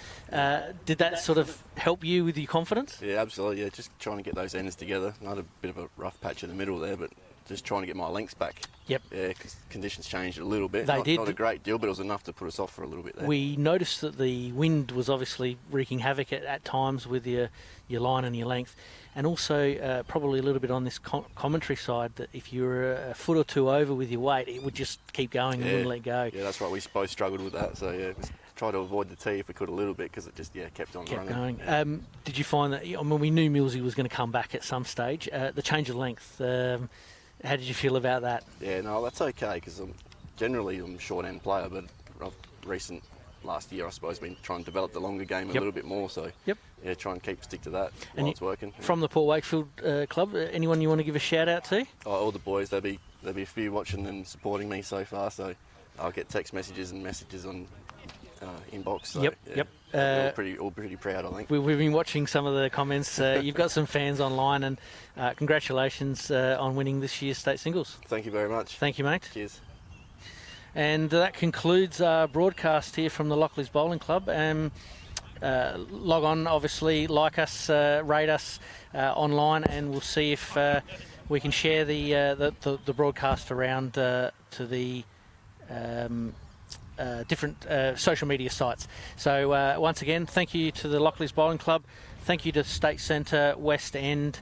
S2: Did that sort of help you with your confidence?
S3: Yeah, absolutely. Yeah, just trying to get those ends together. Not a bit of a rough patch in the middle there, but just trying to get my lengths back.
S2: Yep.
S3: Yeah, because conditions changed a little bit.
S2: They did.
S3: Not a great deal, but it was enough to put us off for a little bit there.
S2: We noticed that the wind was obviously wreaking havoc at times with your line and your length, and also probably a little bit on this commentary side that if you were a foot or two over with your weight, it would just keep going and wouldn't let go.
S3: Yeah, that's right. We both struggled with that. So yeah, try to avoid the tee if we could a little bit because it just kept on running.
S2: Going. Did you find that? I mean, we knew Millsy was going to come back at some stage. The change of length. How did you feel about that?
S3: Yeah, no, that's okay because I'm a short end player, but last year I suppose been trying to develop the longer game a little bit more. So yeah, try and stick to that while it's working.
S2: From the Port Wakefield club, anyone you want to give a shout out to?
S3: Oh, all the boys. There'll be a few watching and supporting me so far. So I'll get text messages and messages on inbox. So,
S2: yep.
S3: All pretty proud, I think.
S2: We've been watching some of the comments. You've got some fans online, and congratulations on winning this year's state singles.
S3: Thank you very much.
S2: Thank you, mate.
S3: Cheers.
S2: And that concludes our broadcast here from the Lockleys Bowling Club. Log on, obviously, like us, rate us online, and we'll see if we can share the broadcast around to the different social media sites. So once again, thank you to the Lockleys Bowling Club. Thank you to State Centre, West End,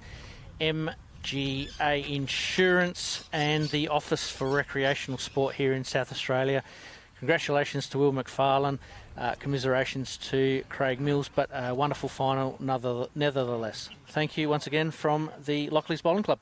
S2: MGA Insurance and the Office for Recreational Sport here in South Australia. Congratulations to Will McFarlane. Commiserations to Craig Mills, but a wonderful final nevertheless. Thank you once again from the Lockleys Bowling Club.